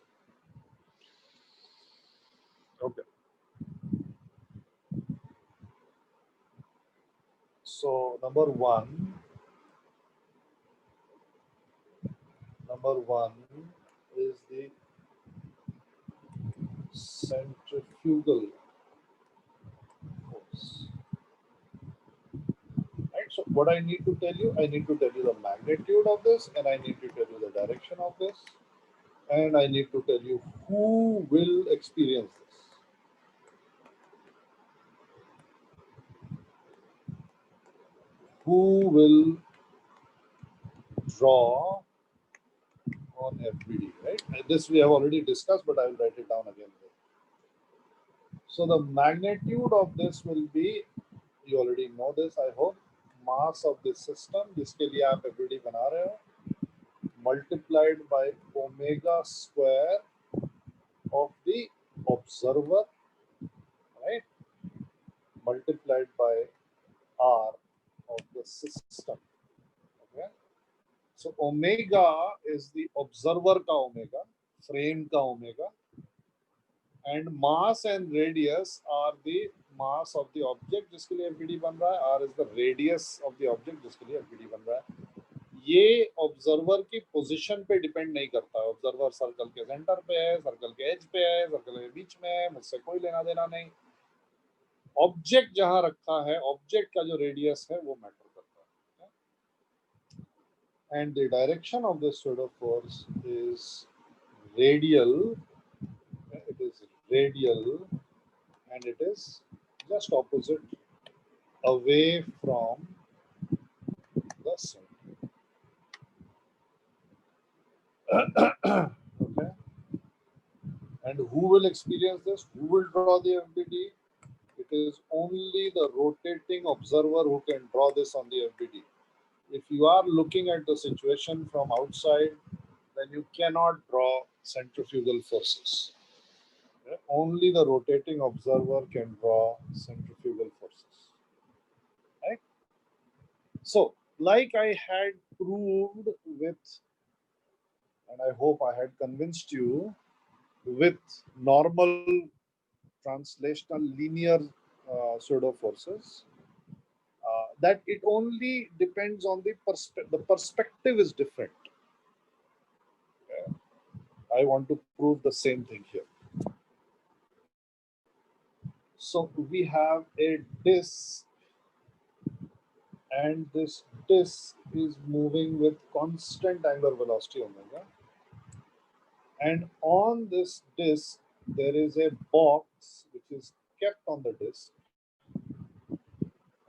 Speaker 1: Okay. So number one is the centrifugal force. Right. So what I need to tell you the magnitude of this, and I need to tell you the direction of this, and I need to tell you who will experience this. Who will draw on FBD, right? This we have already discussed, but I will write it down again. So the magnitude of this will be, you already know this, I hope, mass of this system, जिसके लिए आप FBD बना रहे हो, multiplied by omega square of the observer, right? Multiplied by R of the system. Okay. So omega is the observer ka omega, frame ka omega, and mass and radius are the mass of the object जिसके लिए FBD बन रहा है, r is the radius of the object जिसके लिए FBD बन रहा है. ये ऑब्जर्वर की पोजीशन पे डिपेंड नहीं करता है. ऑब्जर्वर सर्कल के सेंटर पे है, सर्कल के एज पे है, सर्कल के बीच में है, मुझसे कोई लेना देना नहीं. ऑब्जेक्ट जहां रखा है, ऑब्जेक्ट का जो रेडियस है वो मैटर करता है. And the direction of this pseudo force is radial. It is radial and it is just opposite, away from the center. Okay. And who will experience this? Who will draw the FBD? It is only the rotating observer who can draw this on the FBD. If you are looking at the situation from outside, then you cannot draw centrifugal forces. Okay? Only the rotating observer can draw centrifugal forces. Right? So, like I had proved with, and I hope I had convinced you with normal translational linear pseudo forces, that it only depends on the perspective is different. Okay. I want to prove the same thing here. So we have a disk, and this disk is moving with constant angular velocity omega. And on this disk, there is a box which is kept on the disk,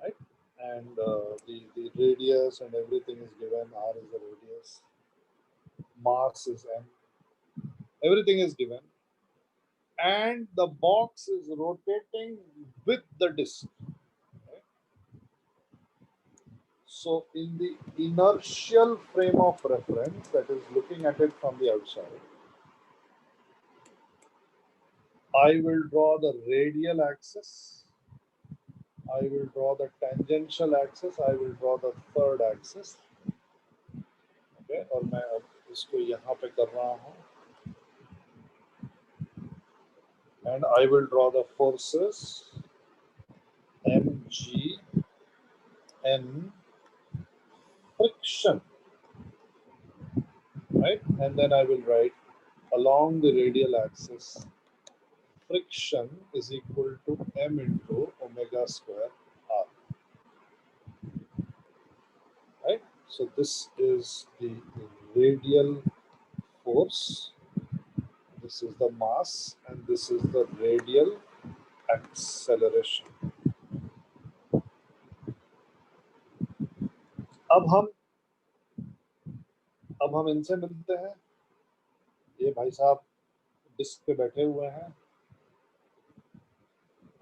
Speaker 1: right? And the radius and everything is given. R is the radius, mass is m, everything is given. And the box is rotating with the disk. Right? So in the inertial frame of reference, that is looking at it from the outside, I will draw the radial axis, I will draw the tangential axis, I will draw the third axis. Okay, और मैं अब इसको यहाँ पे कर रहा हूँ. And I will draw the forces mg n friction, right? And then I will write along the radial axis, friction is equal to m into omega square r, right? So this is the radial force, this is the mass, and this is the radial acceleration. अब हम इनसे मिलते हैं. ये भाई साहब disc पे बैठे हुए हैं,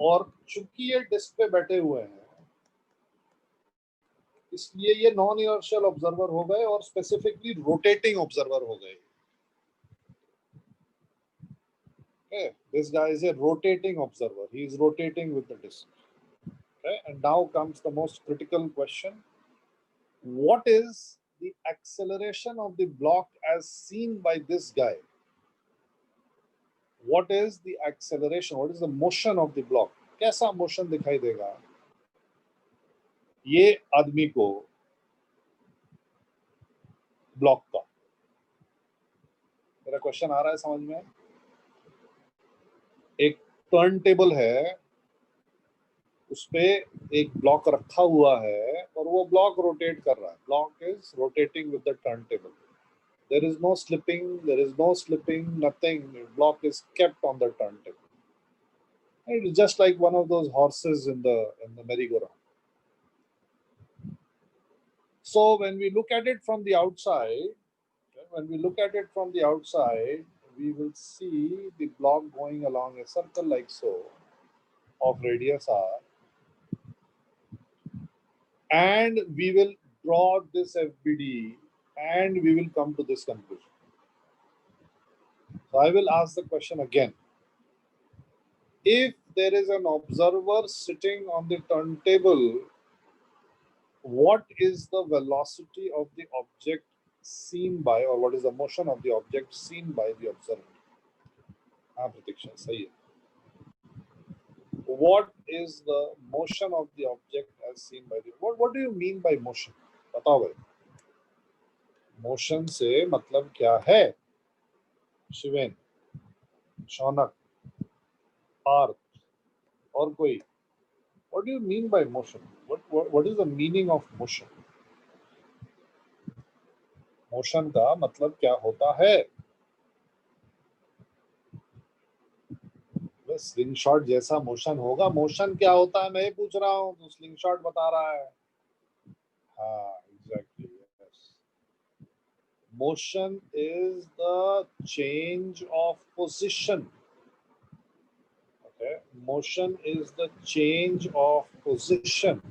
Speaker 1: और चूंकि ये डिस्क पे बैठे हुए हैं इसलिए ये नॉन इनर्शियल ऑब्जर्वर हो गए और स्पेसिफिकली रोटेटिंग ऑब्जर्वर हो गए. Okay, this guy is a rotating observer. He is rotating with the disk. Okay, and now comes the most critical question. What is the acceleration of the block as seen by this guy? What is the acceleration? What is the motion of the block? कैसा motion दिखाई देगा ये आदमी को block का? मेरा question आ रहा है समझ में? एक टर्न टेबल है, उस पे एक ब्लॉक रखा हुआ है और वो ब्लॉक रोटेट कर रहा है. Block is rotating with the turn table. There is no slipping, there is no slipping, nothing. Block is kept on the turntable. It is just like one of those horses in the merry-go-round. So when we look at it from the outside, we will see the block going along a circle like so, of radius r, and we will draw this FBD, and we will come to this conclusion. So I will ask the question again. If there is an observer sitting on the turntable, what is the velocity of the object seen by, or what is the motion of the object seen by the observer? हाँ प्रतीक्षा सही है. what is the motion of the object as seen by the what do you mean by motion? बताओ भाई, motion से मतलब क्या है? शिवेन, शौनक, पार्थ और कोई, what do you mean by motion? What is the meaning of motion? Motion का मतलब क्या होता है? स्लिंग शॉट जैसा मोशन होगा। मोशन क्या होता है मैं ये पूछ रहा हूँ, तो स्लिंग शॉट बता रहा है। हाँ, exactly, yes. Motion is the change of position. Okay, motion is the change of position.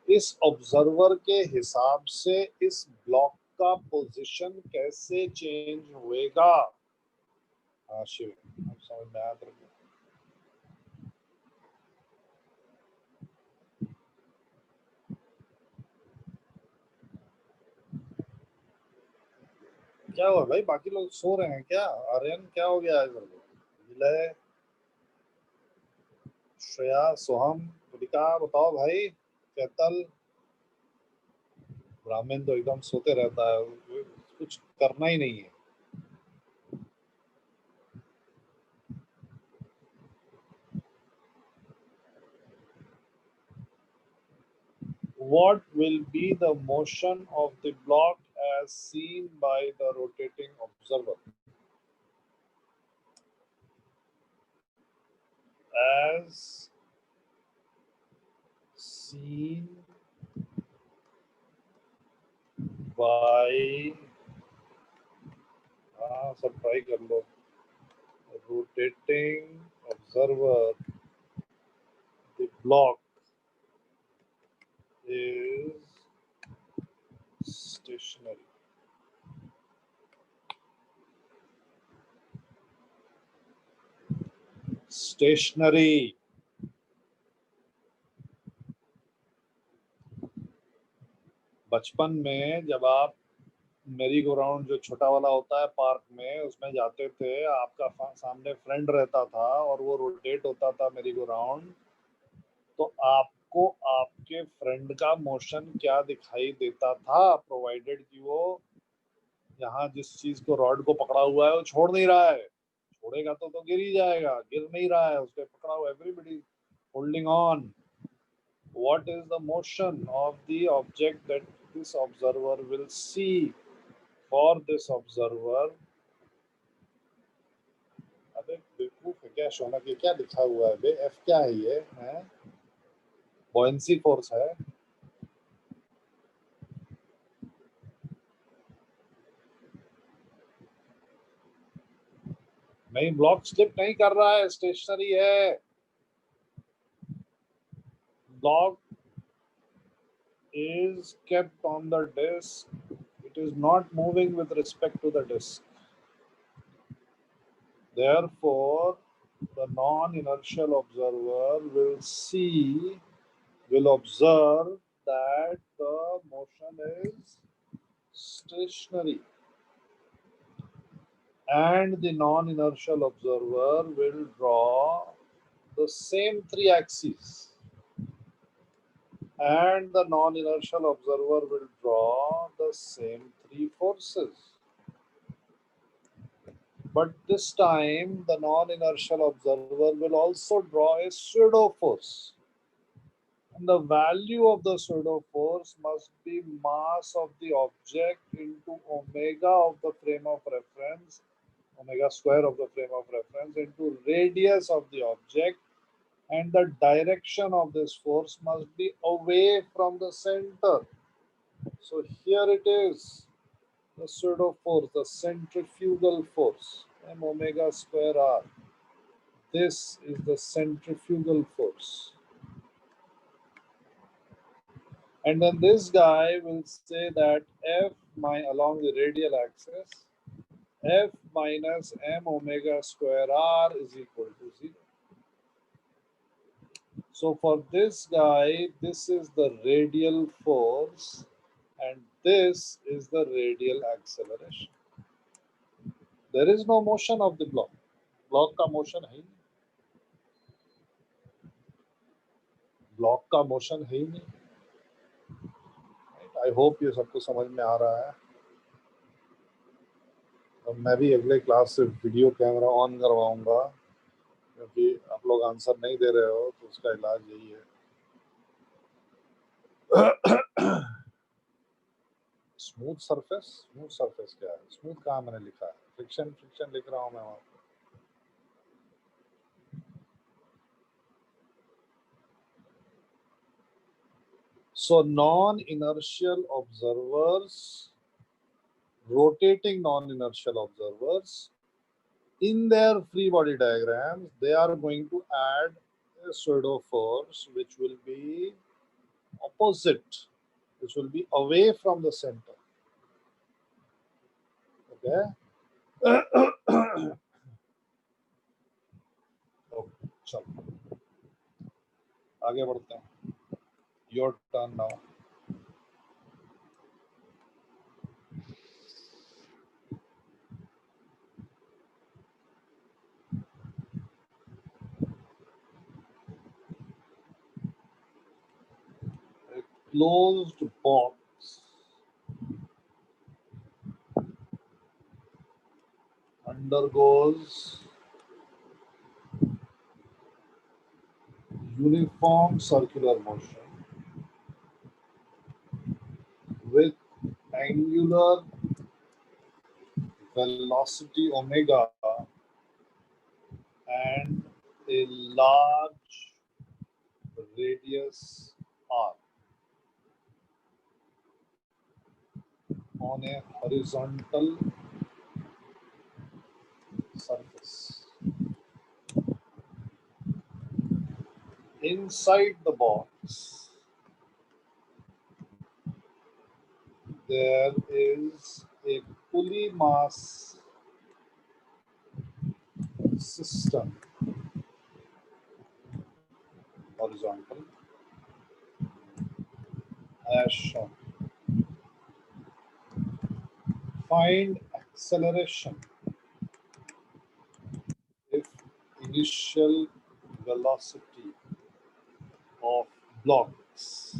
Speaker 1: इस ऑब्जर्वर के हिसाब से इस ब्लॉक का पोजीशन कैसे चेंज होएगा? हाँ शिव, अब समझ में आया तेरे को? क्या हुआ भाई, बाकी लोग सो रहे हैं क्या? आर्यन क्या हो गया है इधर को? विलय, श्रेया, सोहम, तुलिका, बताओ भाई। चैतल, ब्राह्मण तो एकदम सोते रहता है, कुछ करना ही नहीं है। What will be the motion of the block as seen by the rotating observer? As seen by, सब ट्राई कर लो, rotating observer, the block is stationary. Stationary. बचपन में जब आप मेरी गो राउंड जो छोटा वाला होता है पार्क में, उसमें जाते थे, आपका सामने फ्रेंड रहता था और वो रोटेट होता था मेरी गो राउंड, तो आपको आपके फ्रेंड का मोशन क्या दिखाई देता था? प्रोवाइडेड कि वो यहाँ जिस चीज को, रॉड को पकड़ा हुआ है, वो छोड़ नहीं रहा है। छोड़ेगा तो गिर ही जाएगा, गिर नहीं रहा है, उसको पकड़ा हुआ, everybody holding on. What is the motion of the object that this observer will see? For this observer, अबे बेवकूफ है क्या शौनक, ये क्या लिखा हुआ है बे? F क्या है ये? है buoyancy force है। नहीं, ब्लॉक स्लिप नहीं कर रहा है, स्टेशनरी है। Block is kept on the disk. It is not moving with respect to the disk. Therefore, the non-inertial observer will observe that the motion is stationary, and the non-inertial observer will draw the same three axes, and the non-inertial observer will draw the same three forces. But this time, the non-inertial observer will also draw a pseudo force. And the value of the pseudo force must be mass of the object into omega of the frame of reference, omega square of the frame of reference, into radius of the object, and the direction of this force must be away from the center. So here it is, the pseudo force, the centrifugal force, m omega square r. This is the centrifugal force. And then this guy will say that F along the radial axis, F minus m omega square r is equal to 0. So for this guy, this is the radial force and this is the radial acceleration. There is no motion of the block. Block का motion है. Block का motion है ही नहीं। I hope ये सबको समझ में आ रहा है। और मैं भी अगले क्लास से वीडियो कैमरा ऑन करवाऊंगा, क्योंकि आप लोग आंसर नहीं दे रहे हो, तो उसका इलाज यही है। स्मूथ सरफेस क्या है? स्मूथ कहाँ मैंने लिखा है? फ्रिक्शन लिख रहा हूँ मैं वहां पे। So non-inertial observers, rotating non-inertial observers, in their free body diagrams, they are going to add a pseudo force which will be opposite, which will be away from the center. Okay. Okay, चलो आगे बढ़ते हैं। Your turn now. A closed box undergoes uniform circular motion with angular velocity omega and a large radius r on a horizontal surface. Inside the box, there is a pulley mass system, horizontal, as shown. Find acceleration if initial velocity of blocks.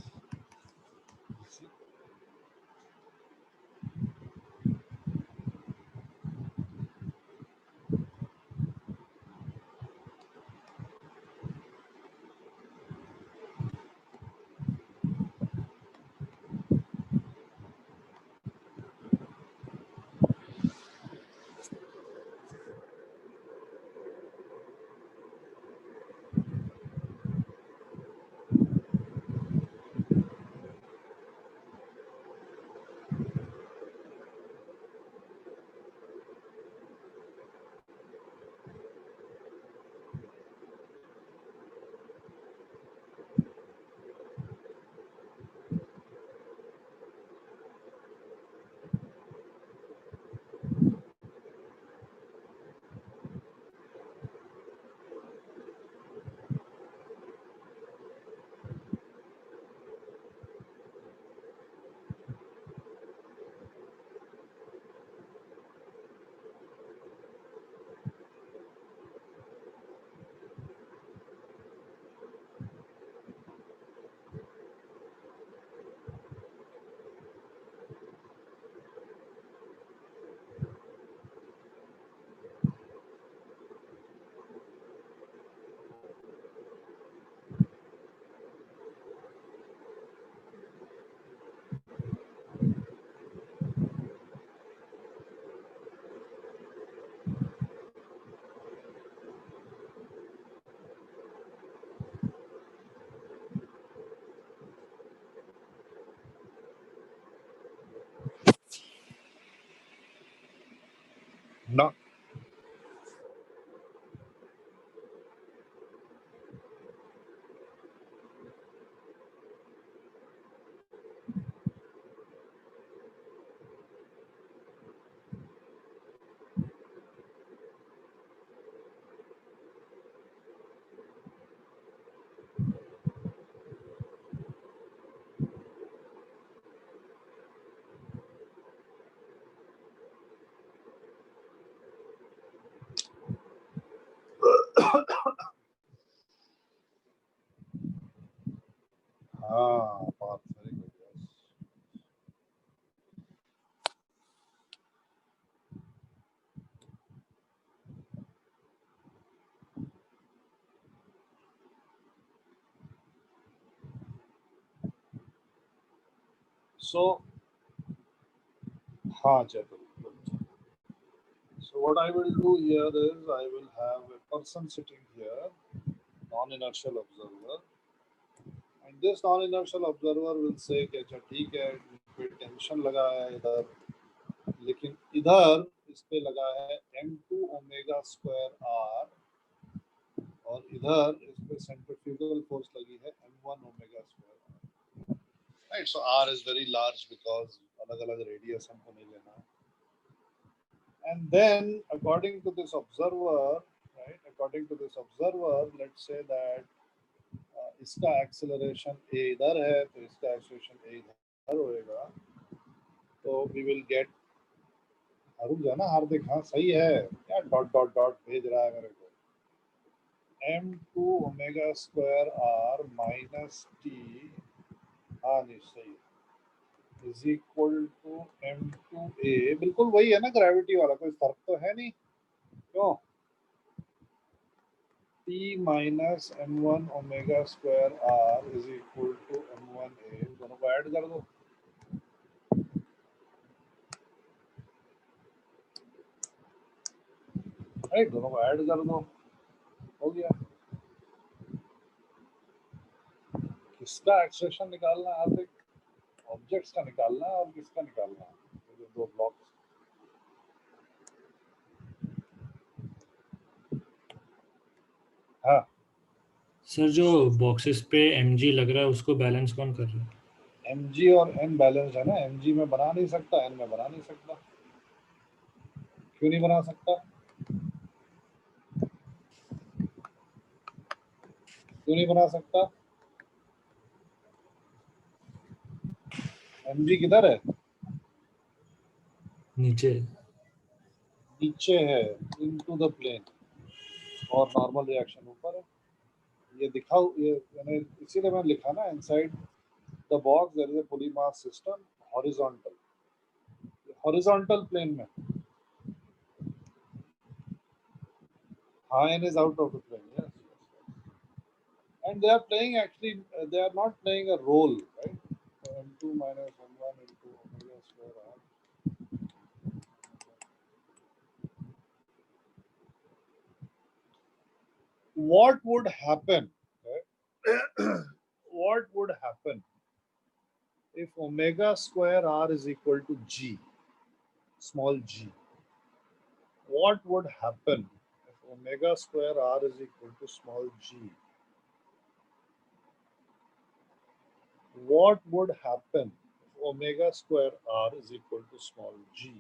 Speaker 1: हाँ, path, very good, yes. So, हाँ, Chetan. So what I will do here is I will have a person sitting here, non-inertial observer, and this non-inertial observer will say कि अच्छा ठीक है, पे tension लगा है इधर, लेकिन इधर इस पे लगा है m2 ओमेगा स्क्वायर r, और इधर इस पे सेंट्रीफ्यूगल फोर्स लगी है m1 omega square r. Right, so r is very large because अलग-अलग रेडियस हमको नहीं लेना है. And then according to this observer, right, according to this observer, let's say that इसका acceleration a इधर है, तो इसका acceleration a इधर होएगा, तो we will get, रुक जा ना हार्दिक, हाँ सही है क्या, डॉट डॉट डॉट भेज रहा है मेरे को, m2 omega square r minus t, हाँ नहीं सही है, इज इक्वल टू m2a, बिल्कुल वही है ना ग्रेविटी वाला, कोई फर्क तो है नहीं, क्यों, t minus m1 omega square r is equal to m1a, दोनों को ऐड कर दो, राइट, दोनों को ऐड कर दो, हो गया. किसका एक्सप्रेशन निकालना है हार्दिक, ऑब्जेक्ट्स का निकालना है और किसका निकालना है, ये दो ब्लॉक्स. हाँ,
Speaker 4: सर जो बॉक्सेस पे mg लग रहा है उसको बैलेंस कौन कर रहा है?
Speaker 1: mg और n बैलेंस है ना, mg में बना नहीं सकता, n में बना नहीं सकता, क्यों नहीं बना सकता, क्यों नहीं बना सकता, mg किधर है,
Speaker 4: नीचे.
Speaker 1: नीचे है, इनटू द प्लेन, और नॉर्मल रिएक्शन ऊपर है, ये दिखाओ, ये मैंने इसीलिए मैंने लिखा ना, inside the box there is a pulley mass system horizontal, horizontal plane में, हाँ n is out of the plane, yes, and they are playing actually, they are not playing a role, right, so m2 minus m1 into omega square r. What would happen, right? What would happen if omega square r is equal to g, small g? What would happen if omega square r is equal to small g? What would happen if omega square r is equal to small g?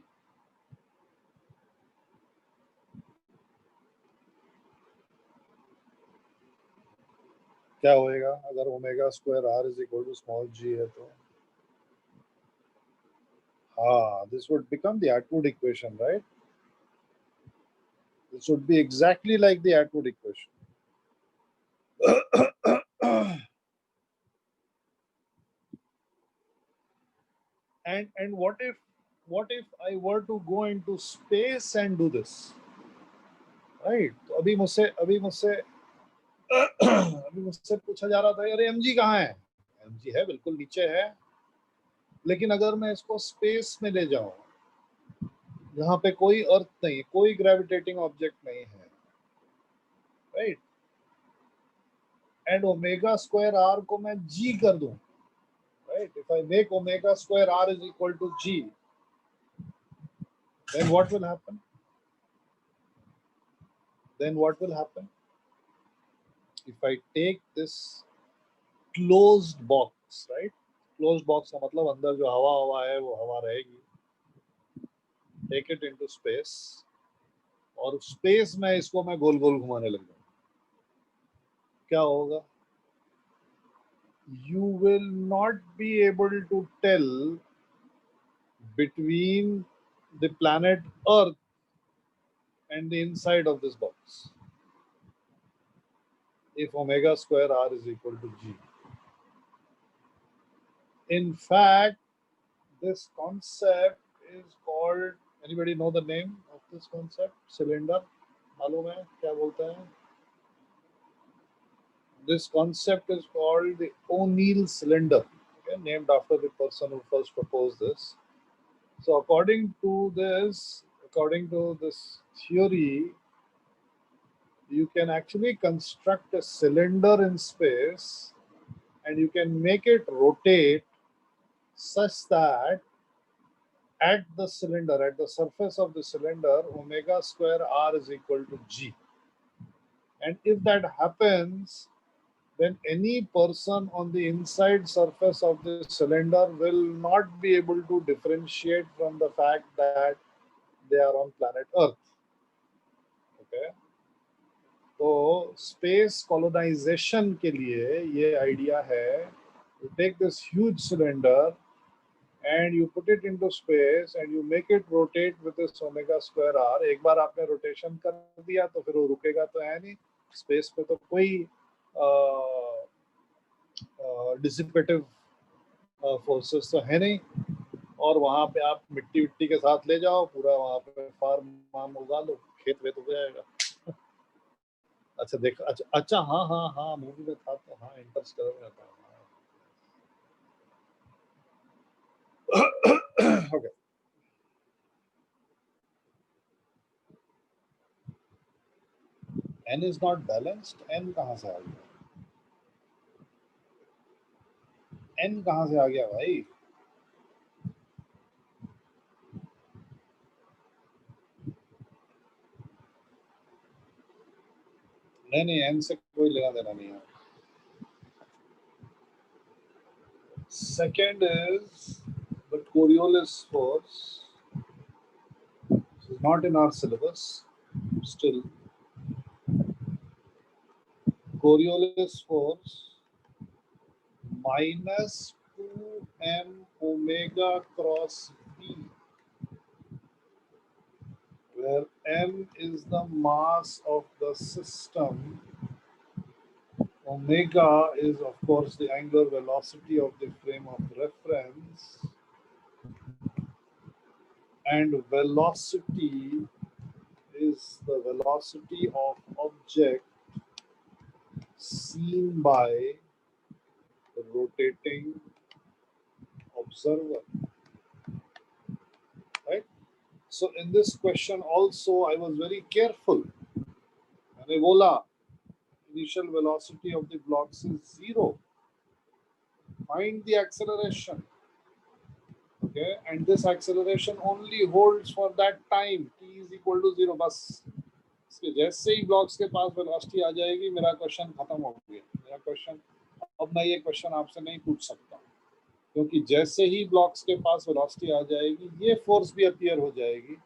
Speaker 1: क्या होएगा अगर omega square r is equal to small g है तो, हाँ, this would become the Atwood equation, right? This would be exactly like the Atwood equation. And what if I were to go into space and do this, right? तो अभी मुझसे पूछा जा रहा था, अरे mg कहाँ है, mg है बिल्कुल नीचे है, लेकिन अगर मैं इसको स्पेस में ले जाऊं जहां पे कोई अर्थ नहीं, कोई ग्रेविटेटिंग ऑब्जेक्ट नहीं है, right, and omega square r को मैं g कर दूं, right, if I make omega square r is equal to g, then what will happen, if I take this closed box, right, closed box का मतलब अंदर जो हवा है वो हवा रहेगी, take it into space, और स्पेस में इसको मैं गोल गोल घुमाने लग जाऊं, क्या होगा, you will not be able to tell between the planet Earth and the inside of this box if omega square r is equal to g. In fact, this concept is called, anybody know the name of this concept? Cylinder, मालूम है क्या बोलते हैं? This concept is called the O'Neill cylinder, okay, named after the person who first proposed this. So according to this theory, you can actually construct a cylinder in space and you can make it rotate such that at the cylinder, at the surface of the cylinder, omega square r is equal to g. And if that happens, then any person on the inside surface of the cylinder will not be able to differentiate from the fact that they are on planet Earth. Okay. तो space colonization के लिए ये idea है, you take this huge cylinder and you put it into space and you make it rotate with this omega square r. एक बार आपने rotation कर दिया तो फिर वो रुकेगा तो है नहीं, space पे तो कोई डिसिपेटिव फोर्सेस तो है नहीं, और वहां पे आप मिट्टी विट्टी के साथ ले जाओ, पूरा वहां पे फार्म वार्म उगा लो, खेत वेत हो जाएगा। अच्छा देख, अच्छा हाँ हाँ हाँ, मूवी में था तो, हाँ इंटरस्टेलर में था। Okay, n is not balanced, n कहाँ से आ गया? n कहाँ से आ गया भाई? नहीं नहीं, n से कोई लेना देना नहीं है। Second is the Coriolis force. This is not in our syllabus still. Coriolis force minus 2m omega cross b, where m is the mass of the system, omega is of course the angular velocity of the frame of reference, and velocity is the velocity of object seen by the rotating observer, right? So in this question also I was very careful. मैंने बोला initial velocity of the blocks is 0. Find the acceleration. Okay, and this acceleration only holds for that time, t is equal to 0. बस इसके जैसे ही blocks के पास velocity आ जाएगी, मेरा question खत्म हो गया। मेरा क्वेश्चन, अब मैं ये क्वेश्चन आपसे नहीं पूछ सकता, क्योंकि जैसे ही ब्लॉक्स के पास वेलोसिटी आ जाएगी, ये फोर्स भी अपीयर हो जाएगी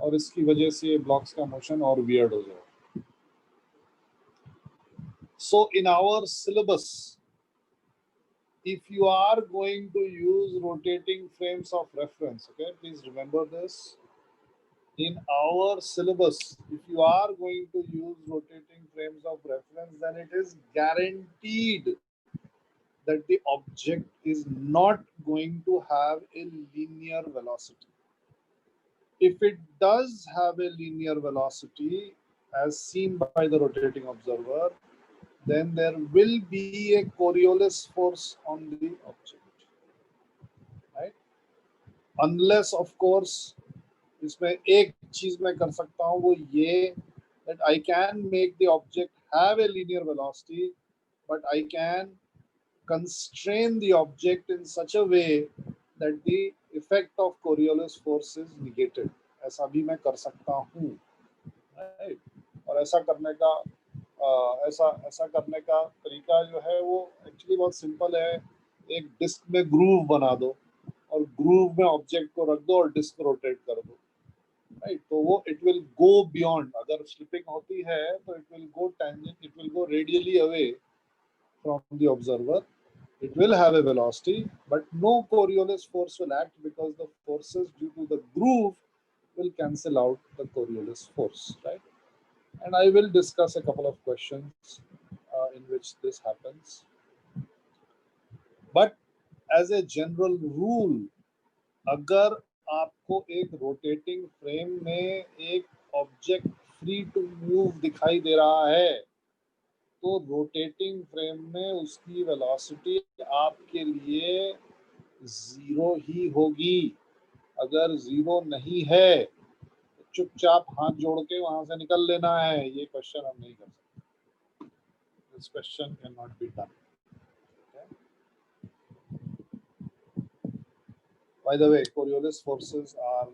Speaker 1: और इसकी वजह से ये ब्लॉक्स का मोशन और वियर्ड हो जाएगा। So in our syllabus, if you are going to use rotating frames of reference, okay, please remember this. In our syllabus, if you are going to use rotating frames of reference, then it is guaranteed that the object is not going to have a linear velocity. If it does have a linear velocity, as seen by the rotating observer, then there will be a Coriolis force on the object, right? Unless, of course, इसमें एक चीज मैं कर सकता हूँ, वो ये that I can make the object have a linear velocity, but I can constrain the object in such a way that the effect of Coriolis force is negated. ऐसा भी मैं कर सकता हूँ, right? और ऐसा करने का ऐसा करने का तरीका जो है वो एक्चुअली बहुत सिंपल है। एक डिस्क में ग्रूव बना दो और ग्रूव में ऑब्जेक्ट को रख दो और डिस्क रोटेट कर दो, राइट? तो वो इट विल गो बियॉन्ड, अगर स्लिपिंग होती है तो it will go tangent, it will go radially away from the observer. It will have a velocity, but no Coriolis force will act because the forces due to the groove will cancel out the Coriolis force, right? And I will discuss a couple of questions in which this happens. But as a general rule, अगर आपको एक rotating frame में एक object free to move दिखाई दे रहा है, तो rotating frame में उसकी वेलोसिटी आपके लिए 0 ही होगी। अगर 0 नहीं है तो चुपचाप हाथ जोड़ के वहां से निकल लेना है। ये क्वेश्चन हम नहीं कर सकते। This question can not be done. By the way, Coriolis forces are,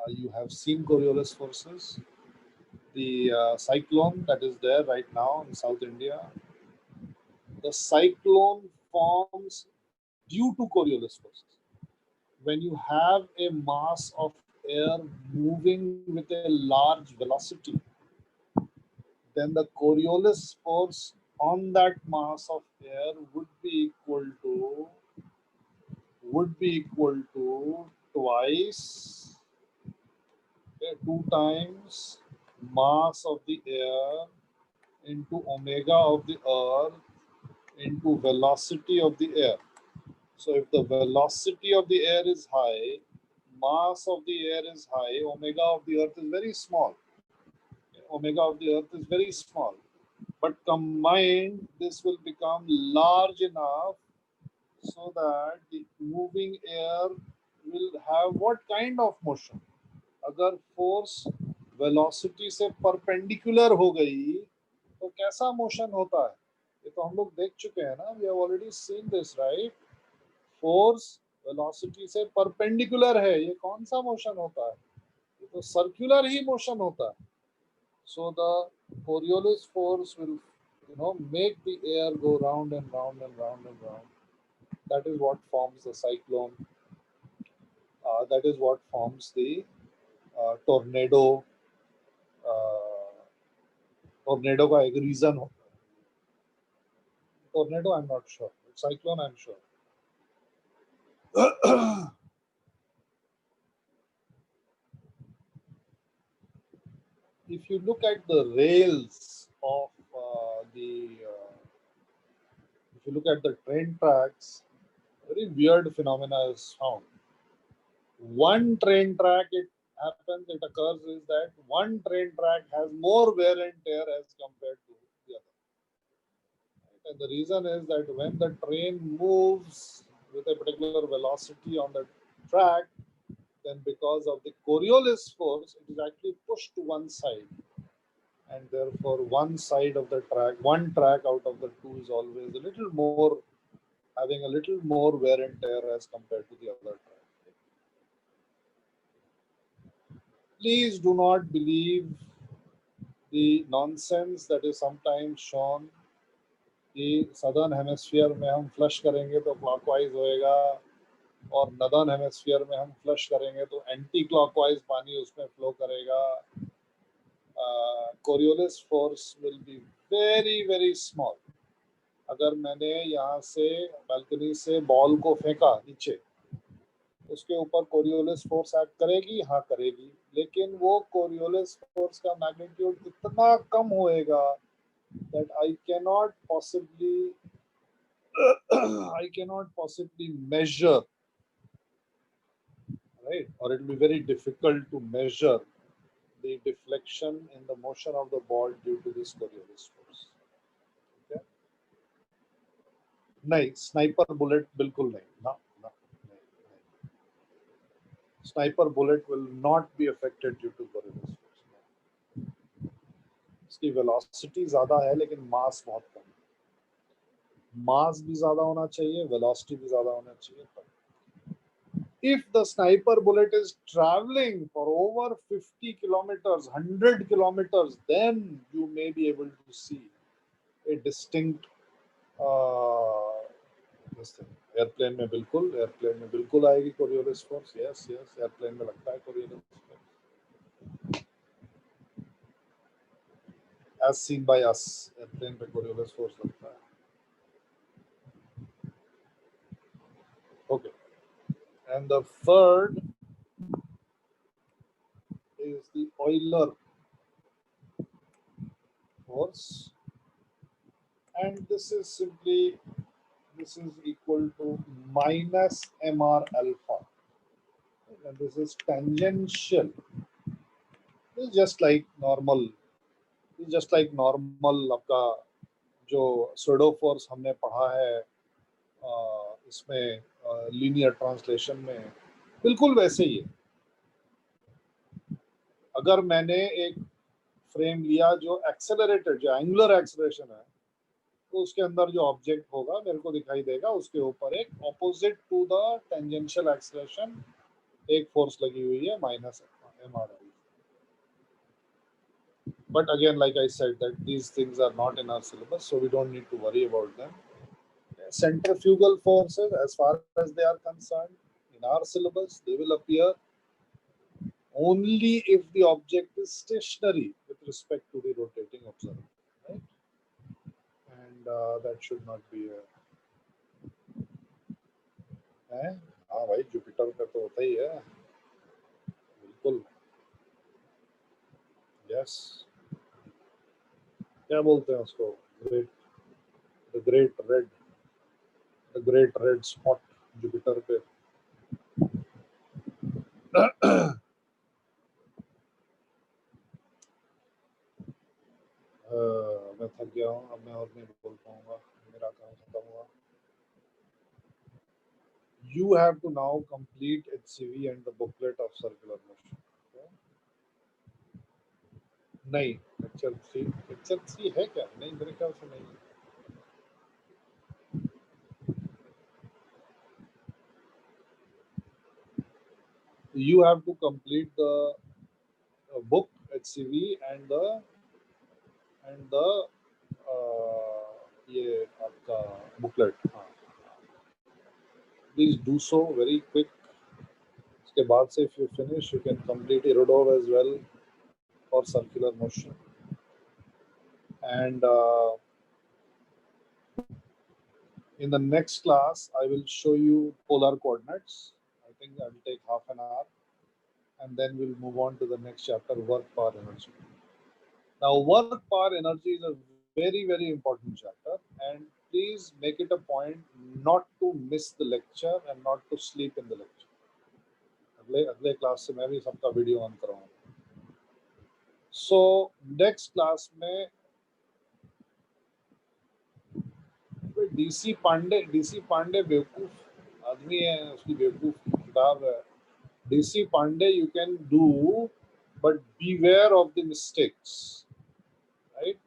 Speaker 1: you have seen Coriolis forces, the cyclone that is there right now in South India. The cyclone forms due to Coriolis forces. When you have a mass of air moving with a large velocity, then the Coriolis force on that mass of air would be equal to twice, okay, 2 times mass of the air into omega of the earth into velocity of the air. So if the velocity of the air is high, mass of the air is high, omega of the earth is very small. Omega of the earth is very small. But combined, this will become large enough so that the moving air will have what kind of motion? अगर force velocity से perpendicular हो गई तो कैसा motion होता है? ये तो हम लोग देख चुके हैं ना. We have already seen this, right? Force velocity से perpendicular है, ये कौन सा मोशन होता है? ये तो circular ही मोशन होता है. So the Coriolis force will, make the air go round and round and round and round. That is what forms the cyclone. That is what forms the tornado. Tornado का एक reason होता है. Tornado, I'm not sure. Cyclone, I'm sure. If you look at the rails of if you look at the train tracks, very weird phenomena is found. One train track, it occurs is that one train track has more wear and tear as compared to the other. Right? And the reason is that when the train moves with a particular velocity on the track, then because of the Coriolis force, it is actually pushed to one side. And therefore, one side of the track, one track out of the two is always having a little more wear and tear as compared to the other track. Please do not believe the nonsense that is sometimes shown कि southern hemisphere में हम flush करेंगे तो clockwise होएगा और northern hemisphere में हम flush करेंगे तो एंटी क्लॉकवाइज पानी उसमें फ्लो करेगा. Coriolis force will be very very small. अगर मैंने यहाँ से बालकनी से बॉल को फेंका नीचे, उसके ऊपर कोरियोलिस फोर्स एक्ट करेगी? हाँ करेगी, लेकिन वो कोरियोलिस फोर्स का मैग्नीट्यूड इतना कम होएगा that I cannot possibly measure, right? Or it will be very difficult to measure the deflection in the motion of the ball due to this Coriolis force. Okay? नहीं, sniper bullet बिल्कुल नहीं. No. Sniper bullet will not be affected due to Coriolis force. इसकी velocity ज्यादा है लेकिन मास बहुत कम है. मास भी ज्यादा होना चाहिए, वेलोसिटी भी ज्यादा होना चाहिए. If the sniper bullet is traveling for over 50 kilometers, 100 kilometers, then you may be able to see a distinct this thing. Airplane में बिल्कुल आएगी कोरियोलिस फोर्स. यस, एयरप्लेन में लगता है Coriolis force. As seen by us, airplane पे Coriolis force लगता है. Okay, and the third is the Euler force, and this is simply this is equal to minus mr alpha, and this is tangential. This is just like normal. This is just like normal आपका जो pseudo force हमने पढ़ा है इसमें linear translation में, बिल्कुल वैसे ही है. अगर मैंने एक फ्रेम लिया जो एक्सेलरेटेड, जो एंगुलर एक्सेलरेशन है, तो उसके अंदर जो ऑब्जेक्ट होगा मेरे को दिखाई देगा, उसके ऊपर एक opposite to the tangential acceleration एक फोर्स लगी हुई है minus mr. But again, like I said, that these things are not in our syllabus, so we don't need to worry about them. Centrifugal forces, as far as they are concerned, in our syllabus, they will appear only if the object is stationary with respect to the rotating observer, right? And that should not be a... हाँ भाई, Jupiter का तो होता ही है, बिल्कुल. Yes, क्या बोलते हैं उसको? Great, the great red spot Jupiter पे. मैं थक गया हूँ, अब मैं और नहीं बोल पाऊंगा, मेरा काम खत्म हुआ. You have to now complete HCV and the booklet of circular motion. Okay? नहीं, लेक्चर 3 है क्या? नहीं, मेरे ख्याल से नहीं. You have to complete the book HCV and the ये आपका booklet. हाँ. Please do so very quick. उसके बाद से if you finish, you can complete Irodov as well for circular motion. And in the next class, I will show you polar coordinates. I think that will take half an hour. And then we'll move on to the next chapter, work power energy. Now, work power energy is a very, very important chapter. And please make it a point not to miss the lecture and not to sleep in the lecture. अगले class से मैं भी सबका video on कराऊंगा. So next class में DC Pandey बेवकूफ आदमी है, उसकी बेवकूफ की किताब है. DC Pandey you can do, but beware of the mistakes, right?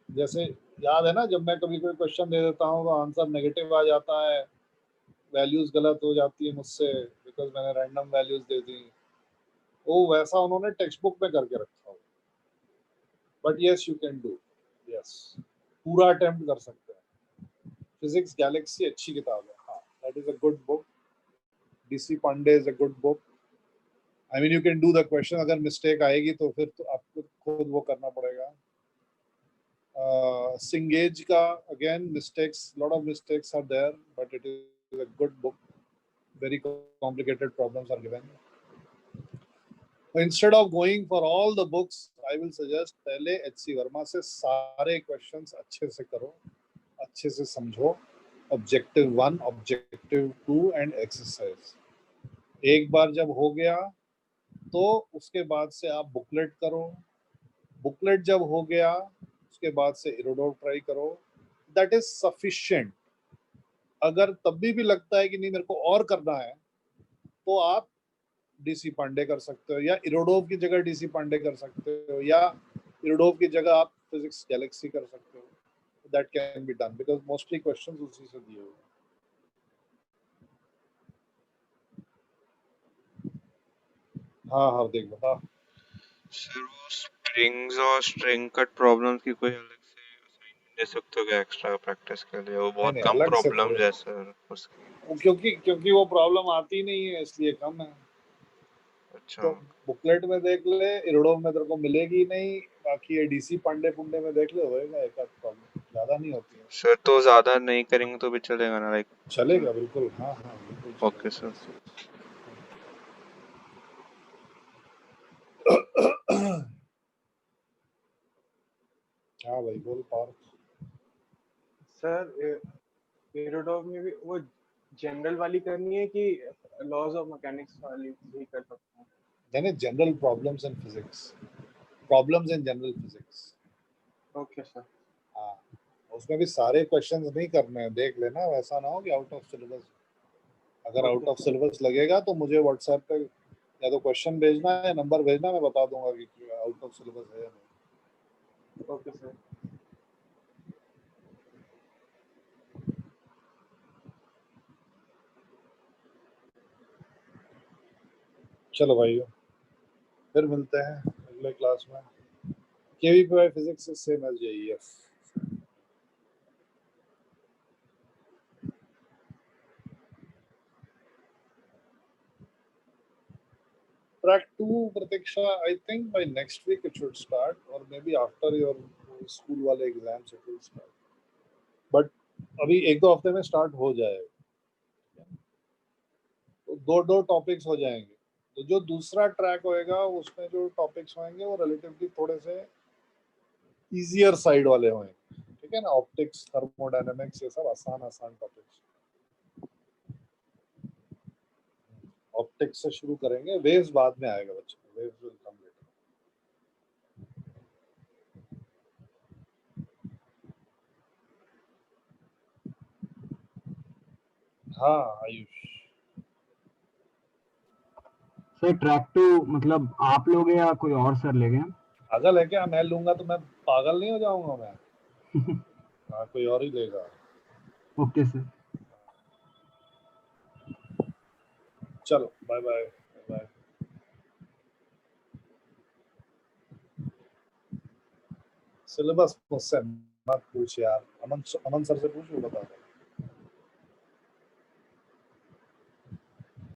Speaker 1: जैसे याद है ना, जब मैं कभी कोई क्वेश्चन दे देता हूँ तो आंसर नेगेटिव आ जाता है, वैल्यूज गलत हो जाती है मुझसे बिकॉज मैंने रैंडम वैल्यूज दे दी. वो वैसा उन्होंने टेक्स्ट बुक में करके रखा हो. But yes, you can do. Yes, पूरा अटेम्प्ट कर सकते हैं. फिजिक्स गैलेक्सी अच्छी किताब है. हाँ, that is a good book. DC Pandey is a good book. I mean you can do the question. अगर मिस्टेक आएगी तो फिर तो आपको खुद वो करना पड़ेगा. सिंगेज का again mistakes, lot of mistakes are there, but it is a good book. Very complicated problems are given. Instead of going for all the books, I will suggest पहले HC वर्मा से सारे questions अच्छे से करो, अच्छे से समझो. Objective 1, Objective 2 and exercise. एक बार जब हो गया तो उसके बाद से आप बुकलेट करो. बुकलेट जब हो गया उसके बाद से इरोडोव ट्राई करो. That is sufficient. अगर तब भी लगता है कि नहीं मेरे को और करना है, तो आप डीसी पांडे कर सकते हो, या इरोडोव की जगह डीसी पांडे कर सकते हो, या इरोडोव की जगह आप फिजिक्स गैलेक्सी कर सकते हो. That can be done because mostly questions उसी से दिए हुए. हाँ हार्दिक बता.
Speaker 2: सर वो स्प्रिंग्स और स्ट्रिंग कट प्रॉब्लम्स की कोई अलग से असाइनमेंट दे सकते हो क्या एक्स्ट्रा प्रैक्टिस के लिए? वो बहुत
Speaker 1: नहीं,
Speaker 2: कम
Speaker 1: अलग से
Speaker 2: प्रॉब्लम्स
Speaker 1: थोड़े.
Speaker 2: है सर उसकी.
Speaker 1: क्योंकि वो प्रॉब्लम आती नहीं है इसलिए कम है.
Speaker 2: अच्छा,
Speaker 1: तो बुकलेट में देख ले, इरोडोव में तेरे को मिलेगी नहीं. बाकी ये डीसी पांडे पुंडे में देख ले, होएगा एक आध प्रॉब्लम, ज्यादा नहीं होती है.
Speaker 2: सर तो ज्यादा नहीं करेंगे तो भी चलेगा ना? लाइक
Speaker 1: चलेगा बिल्कुल. हाँ हाँ बिल्कुल.
Speaker 2: Okay sir.
Speaker 1: हाँ भाई बोल. पार्थ
Speaker 5: सर
Speaker 2: पेरोडॉग में भी वो जनरल वाली करनी है कि लॉज ऑफ मैकेनिक्स वाली भी कर सकते हैं?
Speaker 1: यानी general problems in physics, problems in general physics.
Speaker 2: Okay sir.
Speaker 1: हाँ, उसमें भी सारे क्वेश्चंस नहीं करने हैं, देख लेना, वैसा ना हो कि आउट ऑफ सिलेबस। अगर आउट ऑफ सिलेबस लगेगा तो मुझे व्हाट्सएप पे या तो क्वेश्चन भेजना है, नंबर भेजना, मैं बता दूंगा कि आउट ऑफ सिलेबस है या नहीं।
Speaker 2: Okay sir.
Speaker 1: चलो भाइयों, फिर मिलते हैं अगले क्लास में। KVPY physics is same as JEF. Track 2, Pratiksha, I think by next week it should start, or maybe after your school वाले exams it will start. But अभी एक दो हफ्ते में start हो जाएगा, तो दो टॉपिक्स हो जाएंगे। तो जो दूसरा ट्रैक होएगा उसमें जो टॉपिक्स होंगे वो रिलेटिवली थोड़े से इजियर साइड वाले होंगे, ठीक है ना। ऑप्टिक्स, थर्मोडायनेमिक्स, ये सब आसान आसान टॉपिक्स। ऑप्टिक्स से शुरू करेंगे, वेव्स बाद में आएगा बच्चों, वेव्स विल कम लेटर। हाँ आयुष,
Speaker 5: सर ट्रैक 2 मतलब आप लोगे या कोई और सर ले गए?
Speaker 1: पागल है क्या? मैं लूंगा तो मैं पागल नहीं हो जाऊंगा मैं? हाँ, कोई और ही लेगा।
Speaker 5: Okay sir.
Speaker 1: चलो बाय बाय बाय। सिलेबस मुझसे मत पूछ यार, अमन सर से पूछ, वो बता दो।